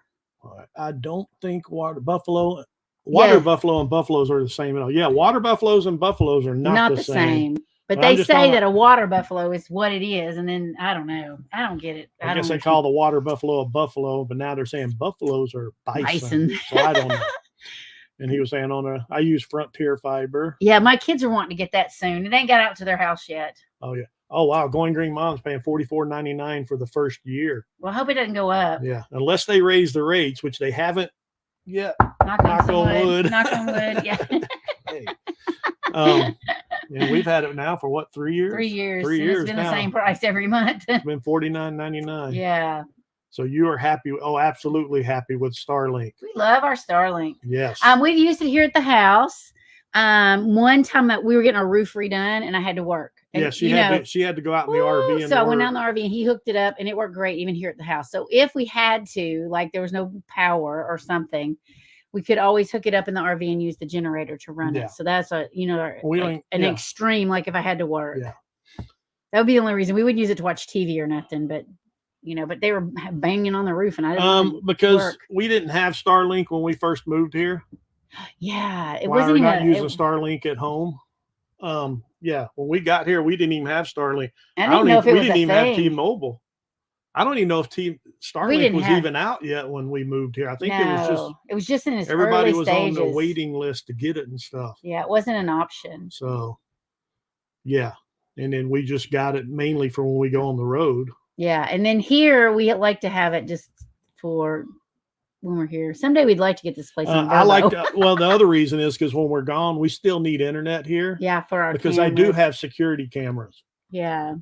I don't think water buffalo and buffaloes are the same at all. Yeah, water buffaloes and buffaloes are not the same. But they say that a water buffalo is what it is, and then I don't know. I don't get it. I guess they call the water buffalo a buffalo, but now they're saying buffaloes are bison. So I don't know. And he was saying I use Frontier Fiber. Yeah, my kids are wanting to get that soon. It ain't got out to their house yet. Oh yeah. Oh wow, Going Green Mom's paying $44.99 for the first year. Well, I hope it doesn't go up. Yeah, unless they raise the rates, which they haven't yet. Knock on wood. Knock on wood. Yeah. Hey. And we've had it now for what, 3 years? 3 years. 3 years. It's been now. the same price every month. It's been $49.99. Yeah. So you are happy? Oh, absolutely happy with Starlink. We love our Starlink. Yes. We've used it here at the house. One time we were getting our roof redone, and I had to work. And, yeah, she had to go out in the RV. So I went out in the RV, and he hooked it up, and it worked great even here at the house. So if we had to, like there was no power or something, we could always hook it up in the RV and use the generator to run it. So that's an extreme, like if I had to work. Yeah. That would be the only reason. We wouldn't use it to watch TV or nothing, but but they were banging on the roof, and I didn't because we didn't have Starlink when we first moved here. Yeah, it Why wasn't are we not using Starlink at home. Yeah, when we got here, we didn't even have Starlink. I don't know if it was we didn't even have T-Mobile. I don't even know if Starlink was even out yet when we moved here. I think it was just in its everybody early was stages. On the waiting list to get it and stuff. Yeah, it wasn't an option. So, yeah, and then we just got it mainly for when we go on the road. Yeah, and then here we like to have it just for when we're here. Someday we'd like to get this place on Verbo. Well, the other reason is because when we're gone, we still need internet here. Yeah, for our because cameras. I do have security cameras. Yeah.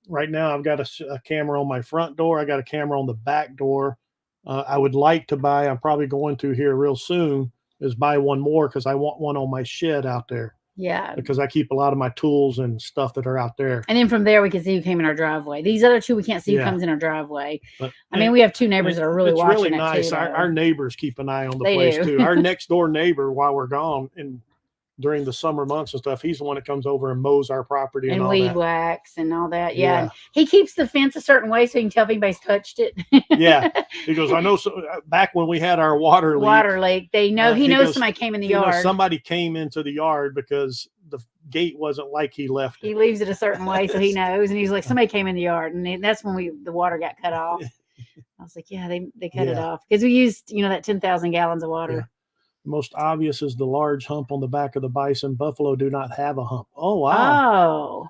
Right now I've got a camera on my front door. I got a camera on the back door. I would like to buy. I'm probably going to here real soon. Is buy one more because I want one on my shed out there. Yeah. Because I keep a lot of my tools and stuff that are out there. And then from there, we can see who came in our driveway. These other two, we can't see who comes in our driveway. But, we have two neighbors that are really watching. It's really nice. Our neighbors keep an eye on the place too. Our next door neighbor, while we're gone and during the summer months and stuff, he's the one that comes over and mows our property and all weed that. Whacks and all that. Yeah. And he keeps the fence a certain way so he can tell if anybody's touched it. Yeah. He goes, I know. So back when we had our water leak, they know he knows somebody came in the yard. Somebody came into the yard because the gate wasn't like he left it. He leaves it a certain way so he knows, and he's like, somebody came in the yard, and that's when the water got cut off. I was like, yeah, they cut it off because we used that 10,000 gallons of water. Yeah. Most obvious is the large hump on the back of the bison. Buffalo do not have a hump. Oh wow! Oh,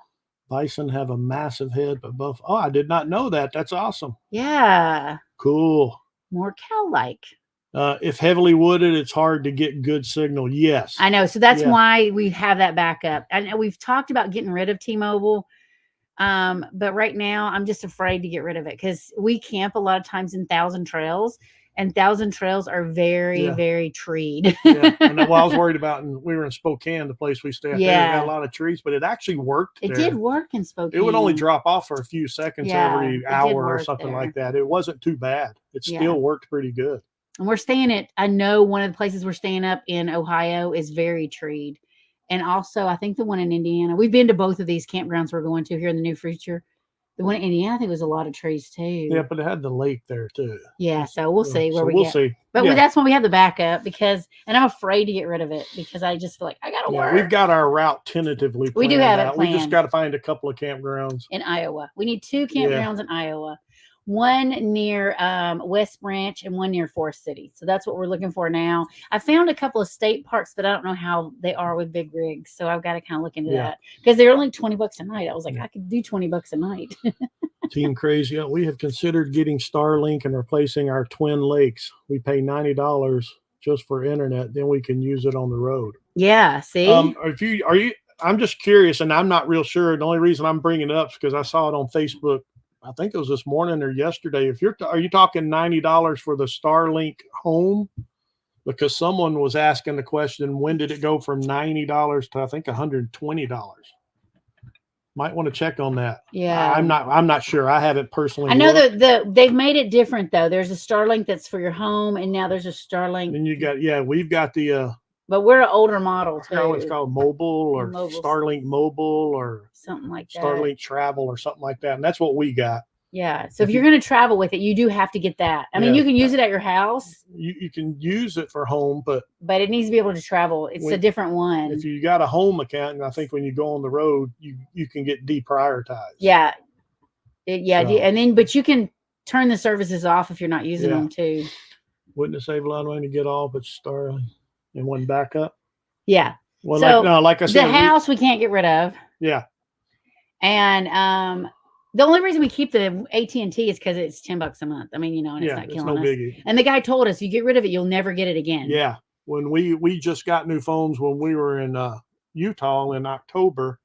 bison have a massive head, but buffalo. Oh, I did not know that. That's awesome. Yeah. Cool. More cow-like. If heavily wooded, it's hard to get good signal. Yes, I know. So that's why we have that backup. And we've talked about getting rid of T-Mobile. But right now I'm just afraid to get rid of it because we camp a lot of times in Thousand Trails, and Thousand Trails are very, very treed. And I was worried about, and we were in Spokane, the place we stay at. There, they got a lot of trees, but it actually worked. It did work in Spokane. It would only drop off for a few seconds every hour or something like that. It wasn't too bad. It still worked pretty good. And we're staying at, I know one of the places we're staying up in Ohio is very treed. And also, I think the one in Indiana, we've been to both of these campgrounds we're going to here in the near future. The one in Indiana, I think, was a lot of trees too. Yeah, but it had the lake there too. Yeah, so we'll see where we get. See. But that's when we have the backup and I'm afraid to get rid of it because I just feel like I got to work. We've got our route tentatively planned. We do have it planned. We just got to find a couple of campgrounds. In Iowa. We need 2 campgrounds in Iowa. One near West Branch and one near Forest City. So that's what we're looking for now. I found a couple of state parks, but I don't know how they are with big rigs. So I've got to kind of look into that because they're only $20 a night. I was like, I could do $20 a night. Team Crazy. We have considered getting Starlink and replacing our twin lakes. We pay $90 just for internet. Then we can use it on the road. Yeah. See, I'm just curious, and I'm not real sure. The only reason I'm bringing it up is because I saw it on Facebook. I think it was this morning or yesterday. Are you talking $90 for the Starlink home? Because someone was asking the question, when did it go from $90 to I think $120? Might want to check on that. Yeah, I'm not sure. I haven't personally. I know that they've made it different though. There's a Starlink that's for your home, and now there's a Starlink. And you got we've got the. But we're an older model too. It's called mobile or Starlink Mobile or something like that. Starlink Travel or something like that. And that's what we got. Yeah. So if you're going to travel with it, you do have to get that. I mean, you can use it at your house. You can use it for home, but it needs to be able to travel. It's a different one. If you got a home account, and I think when you go on the road, you can get deprioritized. Yeah. But you can turn the services off if you're not using them too. Wouldn't it save a lot of money to get all but Starlink in one backup? Yeah. Well, so like I said, the house we can't get rid of. Yeah. And the only reason we keep the AT&T is because it's $10 a month. I mean, and it's not killing us. Biggie. And the guy told us, you get rid of it, you'll never get it again. Yeah. When we just got new phones when we were in Utah in October,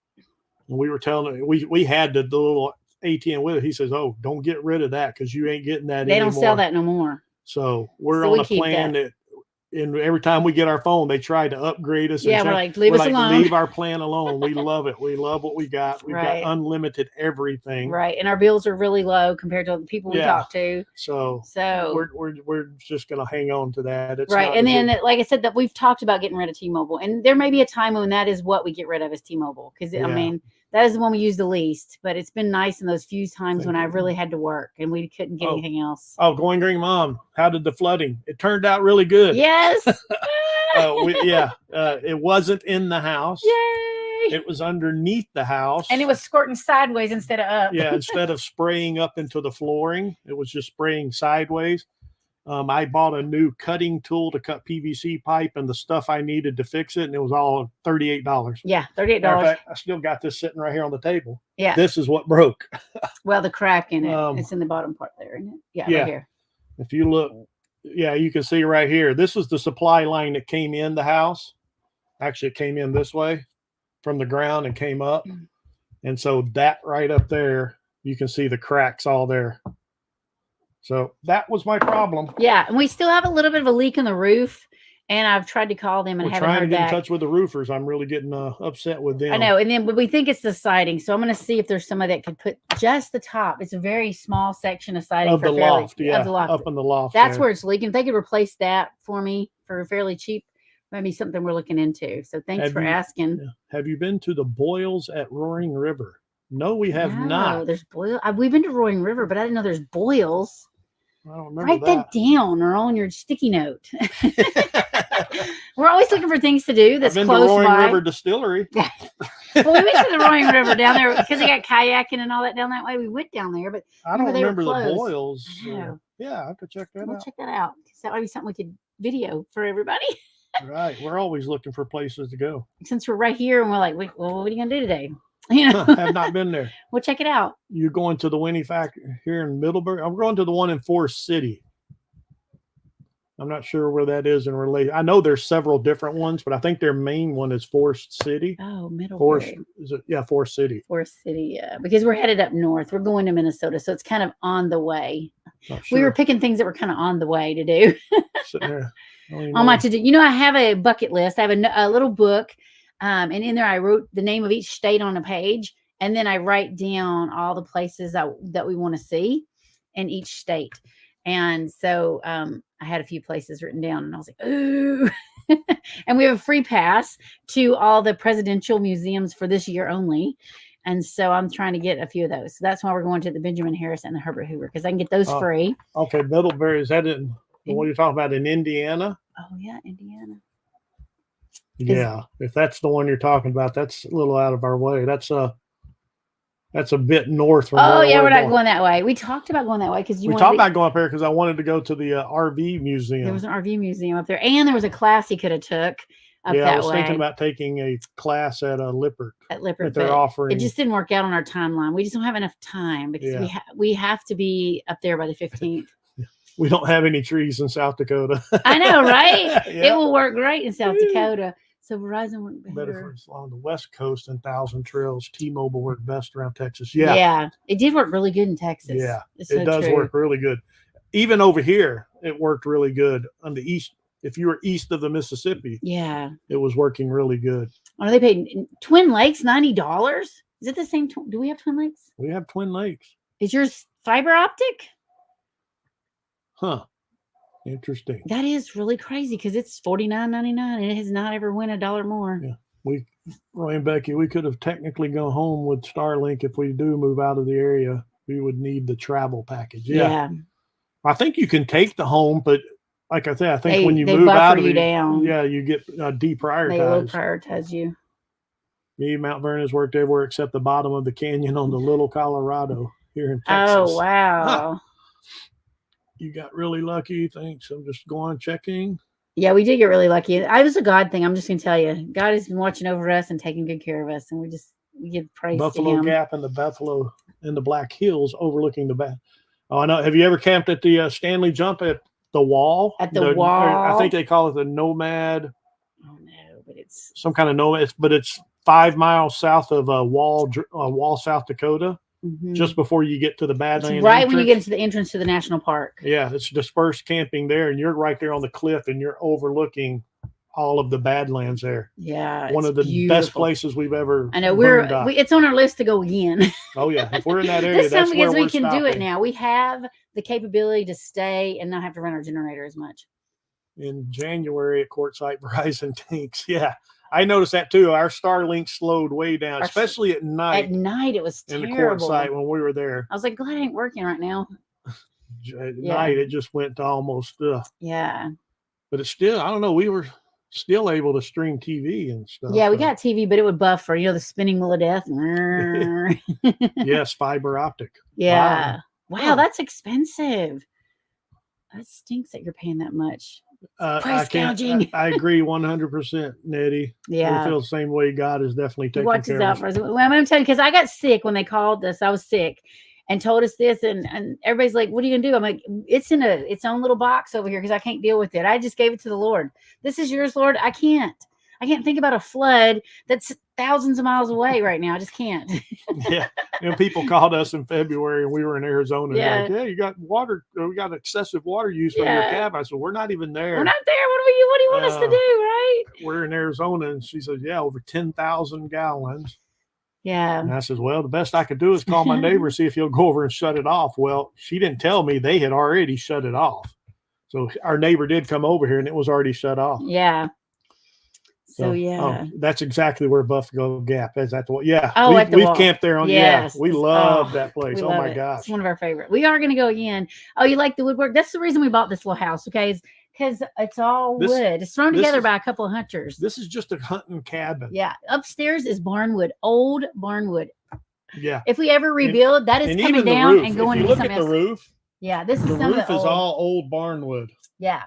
and we were telling we had the little AT&T with it. He says, "Oh, don't get rid of that because you ain't getting that anymore." They don't sell that no more. So we're on a plan that. And every time we get our phone, they try to upgrade us. Yeah, we're like, leave us alone. Leave our plan alone. We love it. We love what we got. We've got unlimited everything. Right, and our bills are really low compared to the people we talk to. So we're just gonna hang on to that. It's right, and then like I said, that we've talked about getting rid of T-Mobile, and there may be a time when that is what we get rid of is T-Mobile because I mean that is the one we use the least. But it's been nice in those few times when I really had to work and we couldn't get anything else. Oh, Going Green Mom, how did the flooding? It turned out really good. Yes. It wasn't in the house. Yay! It was underneath the house, and it was squirting sideways instead of up. Yeah, instead of spraying up into the flooring, it was just spraying sideways. I bought a new cutting tool to cut PVC pipe and the stuff I needed to fix it, and it was all $38. Yeah, $38. I still got this sitting right here on the table. Yeah, this is what broke. Well, the crack in it, it's in the bottom part there, isn't it? Yeah, right here. If you look, you can see right here. This was the supply line that came in the house. Actually, it came in this way from the ground and came up, and so that right up there, you can see the cracks all there. So that was my problem. Yeah, and we still have a little bit of a leak in the roof, and I've tried to call them and haven't heard back. We're trying to get in touch with the roofers. I'm really getting upset with them. I know, and then but we think it's the siding, so I'm going to see if there's somebody that could put just the top. It's a very small section of siding of the loft, up in the loft. That's where it's leaking. If they could replace that for me for fairly cheap, maybe something we're looking into. So thanks for asking. Have you been to the boils at Roaring River? No, we have not. There's boils. We've been to Roaring River, but I didn't know there's boils. I don't remember Write that down or on your sticky note. We're always looking for things to do that's I've been close to Roaring by. River Distillery. Well, we went to the Roaring River down there because they got kayaking and all that down that way. We went down there, but I don't remember the boils. I have to check that out. We'll check that out. That might be something we could video for everybody. Right. We're always looking for places to go. Since we're right here and we're like, well, what are you going to do today? Have not been there. We'll check it out. You're going to the Winnie Factory here in Middleburg? I'm going to the one in Forest City. I'm not sure where that is in relation. I know there's several different ones, but I think their main one is Forest City. Oh, Middleburg. Forest City. Forest City, yeah. Because we're headed up north. We're going to Minnesota, so it's kind of on the way. Sure. We were picking things that were kind of on the way to do. Sitting there. On my to-do. I have a bucket list. I have a little book. And in there, I wrote the name of each state on a page, and then I write down all the places that we want to see in each state. And so I had a few places written down, and I was like, ooh. And we have a free pass to all the presidential museums for this year only. And so I'm trying to get a few of those. So that's why we're going to the Benjamin Harris and the Herbert Hoover, because I can get those free. Okay, Middlebury, is that in what you're talking about in Indiana? Oh, yeah, Indiana. Yeah, if that's the one you're talking about, that's a little out of our way. That's a bit north from. Oh yeah, we're not going that way. We talked about going that way because we talked about going up there because I wanted to go to the RV museum. There was an RV museum up there, and there was a class he could have took up that way. I was thinking about taking a class at Lippert. At Lippert, that they're offering. It just didn't work out on our timeline. We just don't have enough time because we have to be up there by the 15th. We don't have any trees in South Dakota. I know, right? It will work great in South Dakota. So Verizon worked better for us on the West Coast and Thousand Trails. T-Mobile worked best around Texas. Yeah, it did work really good in Texas. Yeah, it does work really good. Even over here, it worked really good on the east. If you were east of the Mississippi, it was working really good. Oh, they paid Twin Lakes $90. Is it the same? Do we have Twin Lakes? We have Twin Lakes. Is yours fiber optic? Huh. Interesting. That is really crazy because it's $49.99 and it has not ever went $1 more. Yeah, Roy and Becky, we could have technically gone home with Starlink if we do move out of the area. we would need the travel package. Yeah. I think you can take the home, but like I said, I think when you they move out of you it, down. yeah, you get deprioritized. They will prioritize you. Me, Mount Vernon has worked everywhere except the bottom of the canyon on the Little Colorado here in Texas. Oh, wow. You got really lucky. Thanks. I'm just going checking. Yeah, we did get really lucky. It was a God thing. I'm just going to tell you. God has been watching over us and taking good care of us. And we give praise Buffalo to him. Gap and the Buffalo and the Black Hills overlooking the back. Oh, I know. Have you ever camped at the Stanley Jump at the wall? At the wall? I think they call it the Nomad. Oh, no, but it's some kind of nomad. But it's 5 miles south of Wall, South Dakota. Mm-hmm. Just before you get to the Badlands. Right when you get into the entrance to the national park. Yeah, it's dispersed camping there, and you're right there on the cliff, and you're overlooking all of the Badlands there. Yeah, one of the best places we've ever. I know it's on our list to go again. Oh yeah, if we're in that area, this time because we can do it now. We have the capability to stay and not have to run our generator as much. In January at Quartzsite, Verizon tanks. Yeah. I noticed that too. Our Starlink slowed way down, especially at night. At night, it was terrible. In the Quartzsite when we were there. I was like, glad it ain't working right now. At night, it just went to almost. Yeah. But it's still, I don't know. We were still able to stream TV and stuff. Yeah, we got TV, but it would buffer. The spinning wheel of death. Yes, fiber optic. Yeah. Wow, that's expensive. That stinks that you're paying that much. Price gouging. I agree 100%, Nettie. Yeah. We feel the same way. God is definitely taking care of us. For us. Well, I'm going to tell you, because I got sick when they called us. I was sick and told us this, and everybody's like, what are you going to do? I'm like, it's in its own little box over here because I can't deal with it. I just gave it to the Lord. This is yours, Lord. I can't think about a flood that's thousands of miles away right now. I just can't. Yeah. People called us in February and we were in Arizona. Yeah. Like, you got water. We got excessive water use from your cab. I said, we're not even there. We're not there. What do you want us to do? Right. We're in Arizona. And she says, yeah, over 10,000 gallons. Yeah. And I says, well, the best I could do is call my neighbor, see if he'll go over and shut it off. Well, she didn't tell me they had already shut it off. So our neighbor did come over here and it was already shut off. Yeah. So yeah, that's exactly where Buffalo Gap is. At the we've camped there on. Yes. Yeah, we love that place. Oh my gosh, it's one of our favorite. We are going to go again. Oh, you like the woodwork? That's the reason we bought this little house. Okay, because it's all wood. It's thrown together by a couple of hunters. This is just a hunting cabin. Yeah, upstairs is barnwood, old barnwood. Yeah. If we ever rebuild, that is coming down and going into something else. The roof. Yeah, this is the roof is all old barnwood. Yeah.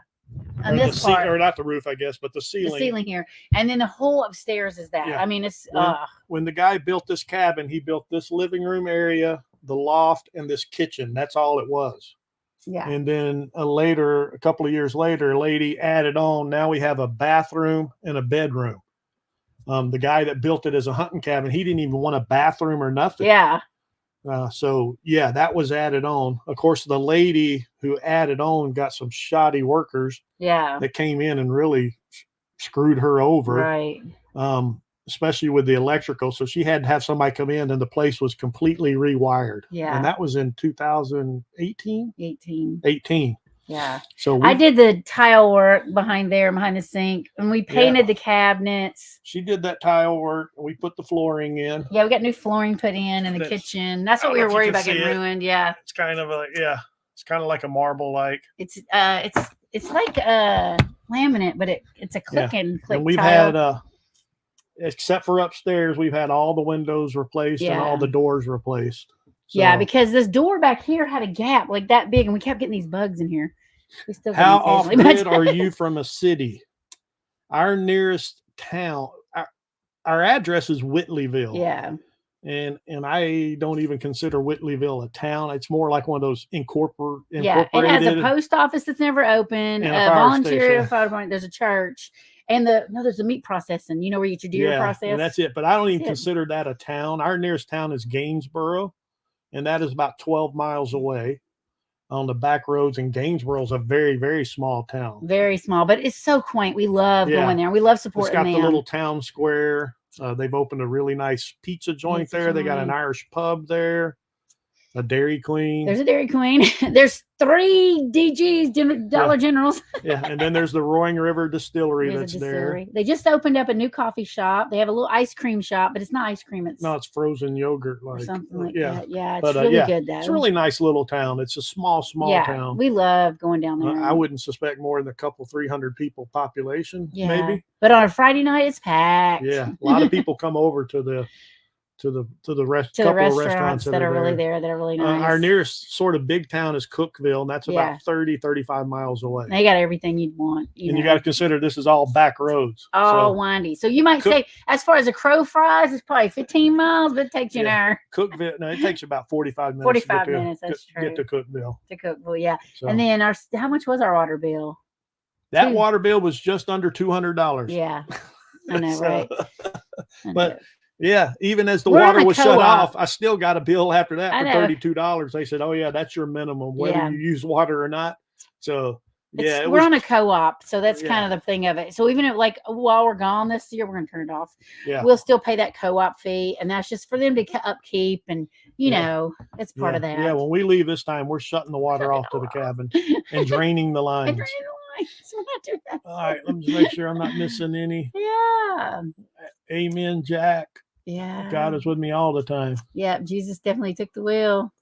On this part, or not the roof, I guess, but the ceiling. The ceiling here, and then the whole upstairs is that. Yeah. I mean, it's when the guy built this cabin, he built this living room area, the loft, and this kitchen. That's all it was. Yeah. And then a couple of years later, a lady added on. Now we have a bathroom and a bedroom. The guy that built it as a hunting cabin, he didn't even want a bathroom or nothing. Yeah. That was added on. Of course, the lady who added on got some shoddy workers. Yeah. That came in and really screwed her over. Right. Especially with the electrical. So she had to have somebody come in and the place was completely rewired. Yeah. And that was in 2018? 18. Yeah. So I did the tile work behind the sink, and we painted the cabinets. She did that tile work. And we put the flooring in. Yeah, we got new flooring put in the kitchen. That's what we were worried about getting ruined. Yeah. It's kind of it's kind of like a marble like. It's like a laminate, but it's a click and click. And we've tile. had except for upstairs, we've had all the windows replaced and all the doors replaced. So, yeah, because this door back here had a gap like that big, and we kept getting these bugs in here. We still how often are you from a city? Our nearest town, our address is Whitleyville. Yeah. And I don't even consider Whitleyville a town. It's more like one of those incorporated. Yeah, it has a post office that's never open, a volunteer fire department. There's a church, and there's a meat processing. You know where you get your deer process. And that's it. But I don't even consider that a town. Our nearest town is Gainesboro, and that is about 12 miles away on the back roads. And Gainesboro is a very, very small town. Very small, but it's so quaint. We love going there. We love supporting them. It's got the little town square. They've opened a really nice pizza joint there. They got an Irish pub there. A Dairy Queen. There's a Dairy Queen. There's 3 DGs, Dollar Generals. Yeah, and then there's the Roaring River Distillery that's there. They just opened up a new coffee shop. They have a little ice cream shop, but it's not ice cream. It's frozen yogurt, or something like that. Yeah, it's really good though. It's a really nice little town. It's a small town. We love going down there. I wouldn't suspect more than a couple 300 people population, maybe. But on a Friday night, it's packed. Yeah, a lot of people come over to the restaurants that are really there that are really nice. Our nearest sort of big town is Cookeville, and that's about 35 miles away. They got everything you'd want. You got to consider this is all back roads. All windy. So you might say, as far as a crow flies, it's probably 15 miles, but it takes you an hour. Cookeville, no, it takes about 45 minutes. 45 minutes, that's true. Get to Cookeville. Yeah. So, and then how much was our water bill? That water bill was just under $200. Yeah. I know, right? But yeah, even as the water was shut off, I still got a bill after that for $32. They said, "Oh yeah, that's your minimum, whether you use water or not." So we're on a co-op, so that's kind of the thing of it. So even if while we're gone this year, we're gonna turn it off. Yeah, we'll still pay that co-op fee, and that's just for them to upkeep, and it's part of that. Yeah, when we leave this time, we're shutting the water off to the cabin and draining the lines. All right, let me make sure I'm not missing any. Yeah. Amen, Jack. Yeah. God is with me all the time. Yeah, Jesus definitely took the wheel.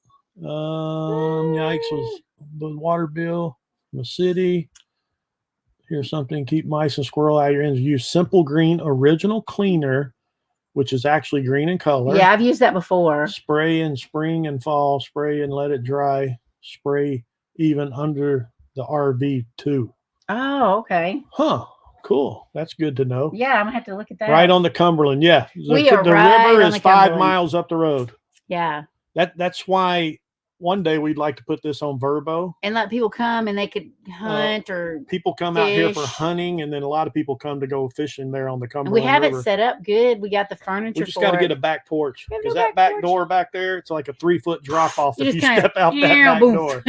Yikes was the water bill from the city. Here's something: keep mice and squirrel out of your ends. Use Simple Green Original Cleaner, which is actually green in color. Yeah, I've used that before. Spray in spring and fall. Spray and let it dry. Spray even under the RV too. Oh, okay. Huh. Cool. That's good to know. Yeah, I'm gonna have to look at that. Right on the Cumberland. Yeah. The river is 5 miles up the road. Yeah. That's why one day we'd like to put this on Verbo and let people come and they could hunt or people come out here for hunting, and then a lot of people come to go fishing there on the Cumberland. And we have River. It set up good. We got the furniture. We just got to get a back porch because that back door back there, it's like a 3-foot drop off if you step out that back door.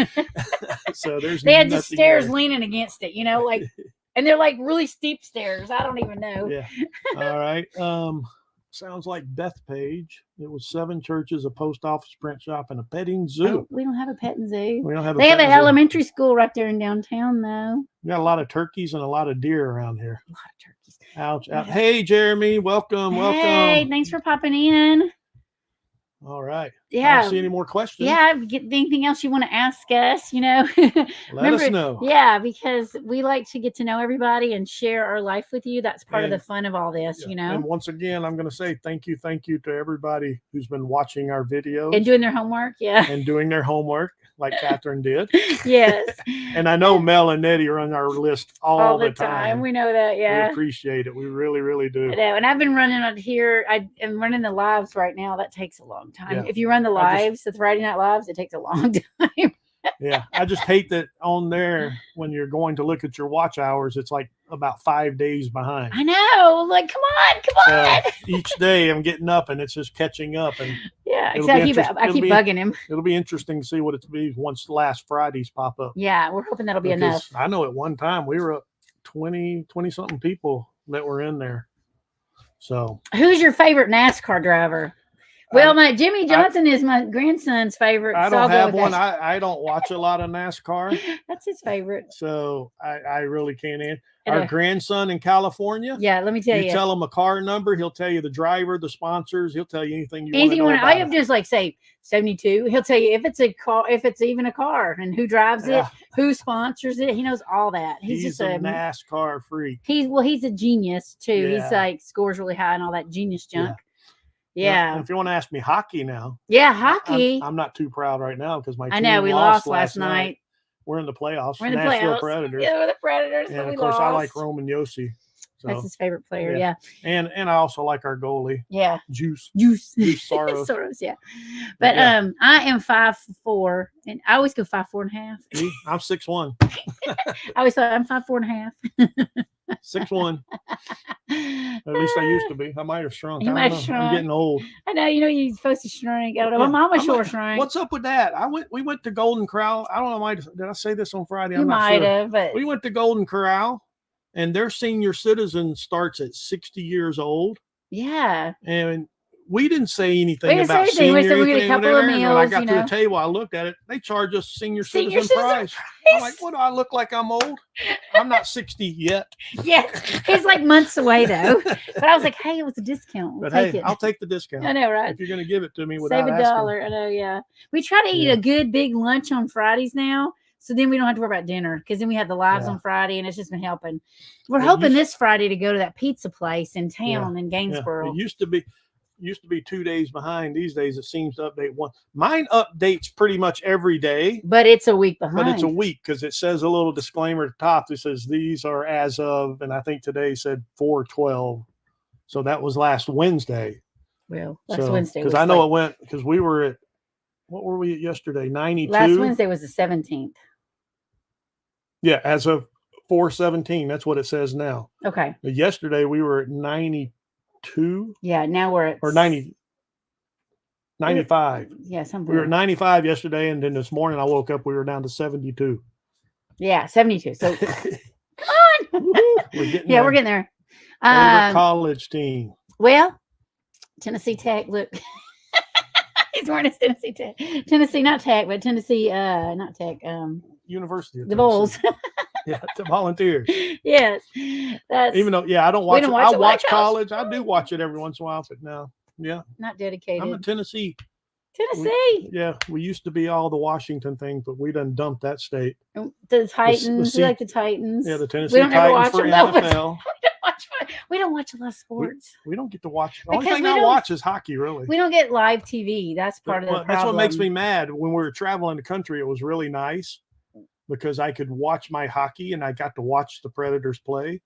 So they had the stairs leaning against it, and they're like really steep stairs. I don't even know. Yeah. All right. Sounds like Bethpage. It was 7 churches, a post office, print shop, and a petting zoo. Oh, we don't have a petting zoo. We don't have. They have an elementary school right there in downtown, though. We got a lot of turkeys and a lot of deer around here. A lot of turkeys. Ouch! Yeah. Hey, Jeremy, welcome. Hey, thanks for popping in. All right. Yeah. I don't see any more questions. Yeah. Get anything else you want to ask us? Let us know. Yeah, because we like to get to know everybody and share our life with you. That's part of the fun of all this, And once again, I'm going to say thank you to everybody who's been watching our videos and doing their homework. Yeah. And doing their homework like Catherine did. Yes. And I know Mel and Nettie are on our list all the time. We know that. Yeah. We appreciate it. We really, really do. I know. And I've been running on here. I am running the lives right now. That takes a long time. Yeah. If you run the lives, the Friday Night Lives, it takes a long time. Yeah. I just hate that on there when you're going to look at your watch hours, it's like about 5 days behind. I know. Like, come on. Each day I'm getting up and it's just catching up. And yeah, exactly. I keep bugging him. It'll be interesting to see what it's be once last Fridays pop up. Yeah, we're hoping that'll be enough. I know at one time we were up 20 something people that were in there. So who's your favorite NASCAR driver? Well, my Jimmy Johnson is my grandson's favorite. I don't have one. I don't watch a lot of NASCAR. That's his favorite. So I really can't answer. Our grandson in California. Yeah, let me tell you. You tell him a car number, he'll tell you the driver, the sponsors. He'll tell you anything you want to know about I have just like say 72. He'll tell you if it's a car, if it's even a car, and who drives it, who sponsors it. He knows all that. He's just a NASCAR freak. He's a genius too. Yeah. He's like scores really high and all that genius junk. Yeah. If you want to ask me hockey now. Yeah, hockey. I'm not too proud right now because my team I know we lost last night. We're in the playoffs. We're in the Nashville playoffs. Predators. Yeah, we're the Predators. And of course, I like Roman Yossi. So, that's his favorite player. Yeah. And I also like our goalie. Yeah. Juice Soros. Soros. Yeah. But I am 5'4", and I always go 5'4.5". I'm 6'1". I always thought I'm 5'4.5". 6'1". At least I used to be. I might have shrunk. I'm getting old. I know. You're supposed to shrink. My mama sure shrank. What's up with that? We went to Golden Corral. I don't know. Did I say this on Friday? I'm not sure. But we went to Golden Corral, and their senior citizen starts at 60 years old. Yeah. And we didn't say anything We didn't about say anything. We senior said we get a anything couple over of there, and when I meals, got you to the know. table, I looked at it. They charge us senior Senior citizen citizen price. I'm like, what do I look like? I'm old. I'm not 60 yet. Yeah, he's like months away though. But I was like, hey, it was a discount. We'll But take hey, it. I'll take the discount. I know, right? If you're going to give it to me Save without $1. asking. I know, yeah. We try to eat a good big lunch on Fridays now. So then we don't have to worry about dinner because then we have the lives on Friday and it's just been helping. We're hoping this Friday to go to that pizza place in town in Gainesboro. It used to be 2 days behind. These days it seems to update one. Mine updates pretty much every day. But it's a week behind. But it's a week because it says a little disclaimer at the top that says these are as of, and I think today said 4/12. So that was last Wednesday. Well, last Wednesday. Because I know it went, because we were at, what were we at yesterday? 92? Last Wednesday was the 17th. Yeah, as of 4/17. That's what it says now. Okay. But yesterday we were at 92. Yeah, now we're at 95. Yeah, something. We were at 95 yesterday, and then this morning I woke up, we were down to 72. Yeah, 72. So come on. We're getting there. Favorite college team. Well, Tennessee Tech. Look, he's wearing his Tennessee Tech. Tennessee, not Tech, but Tennessee, not Tech. University of the Bulls. Yeah, the Volunteers. Yes, that's even though I don't watch it. I watch college. I do watch it every once in a while, but no, not dedicated. I'm a Tennessee. We used to be all the Washington things, but we done dumped that state. The Titans. We like the Titans. Yeah, the Tennessee Titans for NFL. We don't watch a lot of sports. We don't get to watch. The only thing I watch is hockey, really. We don't get live TV. That's part of the problem. That's what makes me mad. When we were traveling the country, it was really nice because I could watch my hockey and I got to watch the Predators play.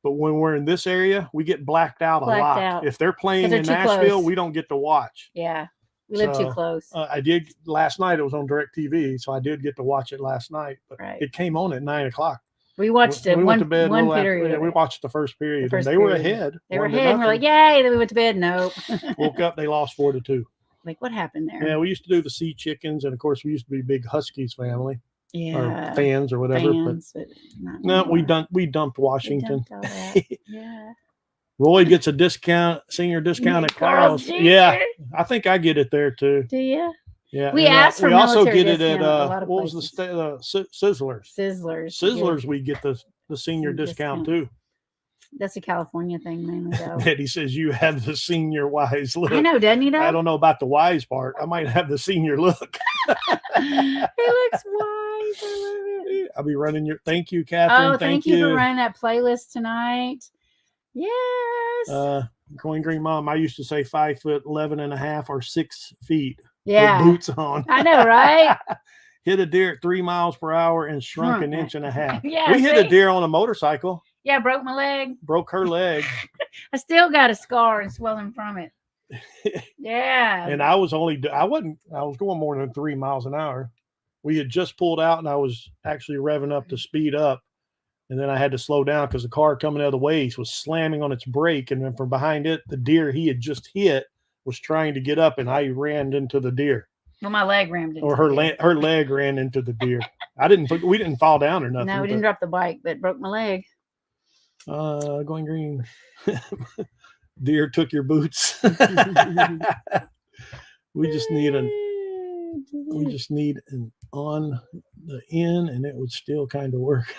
But when we're in this area, we get blacked out a lot. If they're playing in Nashville, we don't get to watch. Yeah. We live too close. I did last night. It was on DirecTV, so I did get to watch it last night. But it came on at 9 o'clock. We watched it. We went to bed one period. we watched the first period. And were ahead. They were ahead. And we're like, yay! Then we went to bed. Nope. Woke up. They lost 4-2. Like, what happened there? Yeah, we used to do the Sea Chickens, and of course, we used to be big Huskies family. Yeah. Or fans or whatever. But no, we dumped Washington. Yeah. Roy gets a senior discount at Carl's. Yeah, I think I get it there too. Do you? Yeah. We asked for military also get it at what was the Sizzlers? Sizzlers, we get the senior discount too. That's a California thing, mainly though. Eddie says you have the senior wise look. I know, doesn't he? Though? I don't know about the wise part. I might have the senior look. He looks wise. I'll be running your. Thank you, Catherine. Oh, thank you for running that playlist tonight. Yes. Going Green Mom. I used to say 5'11.5" or 6 feet. Yeah. With boots on. I know, right? Hit a deer at 3 miles per hour and shrunk an inch and a half. Yeah, we hit a deer on a motorcycle. Yeah, broke my leg. Broke her leg. I still got a scar and swelling from it. Yeah. And I was going more than 3 miles an hour. We had just pulled out and I was actually revving up to speed up. And then I had to slow down because the car coming out of the ways was slamming on its brake. And then from behind it, the deer he had just hit was trying to get up, and I ran into the deer. Well, my leg rammed into her leg ran into the deer. We didn't fall down or nothing. No, we didn't drop the bike, but broke my leg. Going green. Deer took your boots. We just need an on the in, and it would still kind of work.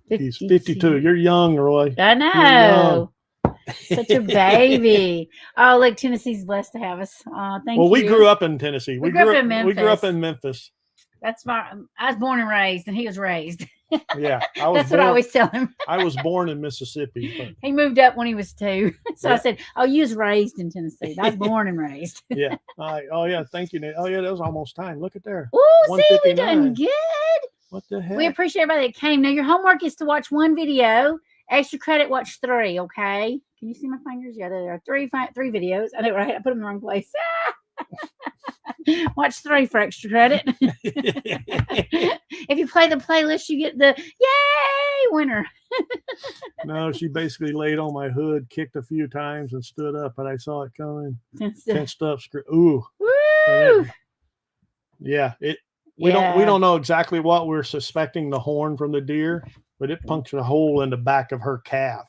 He's 52. You're young, Roy. I know. Such a baby. Oh, look, Tennessee's blessed to have us. Thank you. Well, we grew up in Tennessee. We grew up in Memphis. We grew up in Memphis. I was born and raised, and he was raised. Yeah, that's what I always tell him. I was born in Mississippi. But... He moved up when he was 2, so I said, "Oh, you was raised in Tennessee. I was born and raised." Yeah. Oh yeah. Thank you, Nate. Oh yeah, that was almost time. Look at there. Oh, see, we done good. What the heck? We appreciate everybody that came. Now your homework is to watch 1 video. Extra credit, watch 3. Okay. Can you see my fingers? Yeah, there are 3 videos. I know, right? I put them in the wrong place. Watch 3 for extra credit. If you play the playlist, you get the yay winner. No, she basically laid on my hood, kicked a few times, and stood up, but I saw it coming. Tensed up. Ooh. Woo! Yeah. We don't know exactly what we're suspecting the horn from the deer, but it punctured a hole in the back of her calf.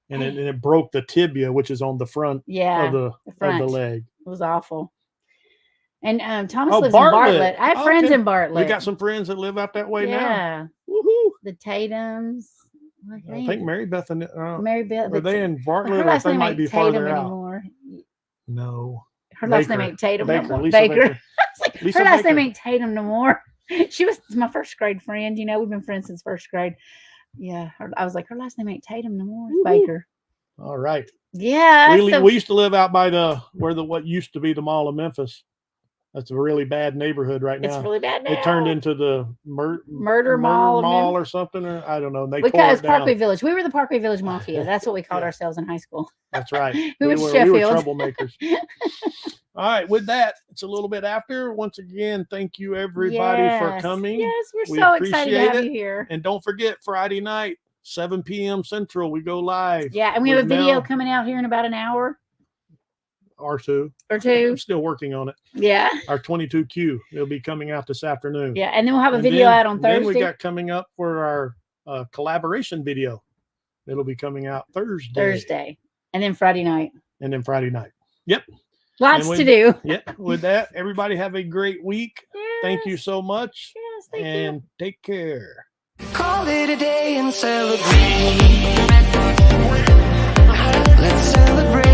and it broke the tibia, which is on the front of the leg. It was awful. And Thomas lives in Bartlett. I have friends in Bartlett. We got some friends that live out that way now. Yeah. Woohoo! The Tatums. I think Mary Beth and Mary Beth. Are they in Bartlett? Her last or they name might ain't be Tatum farther anymore. out. No. Her last name ain't Tatum no more. Lisa Baker. Her last name ain't Tatum no more. She was my first grade friend. You know, we've been friends since first grade. Yeah. I was like, her last name ain't Tatum no more. It's Baker. All right. Yeah. We used to live out by what used to be the Mall of Memphis. That's a really bad neighborhood right now. It's really bad now. It turned into the Murder Mall or something, or I don't know. We call it Parkway Village. We were the Parkway Village Mafia. That's what we called ourselves in high school. That's right. we were troublemakers. All right. With that, it's a little bit after. Once again, thank you everybody for coming. Yes, we're so excited to have you here. And don't forget, Friday night, 7 p.m. Central, we go live. Yeah, and we have a video coming out here in about an hour. Or two. I'm still working on it. Yeah. Our 22Q. It'll be coming out this afternoon. Yeah, and then we'll have a video out on Thursday. Then we got coming up for our collaboration video. It'll be coming out Thursday. And then Friday night. Yep. Lots to do. Yep. With that, everybody have a great week. Yes. Thank you so much. Yes, thank you. And take care. Call it a day and celebrate. Let's celebrate.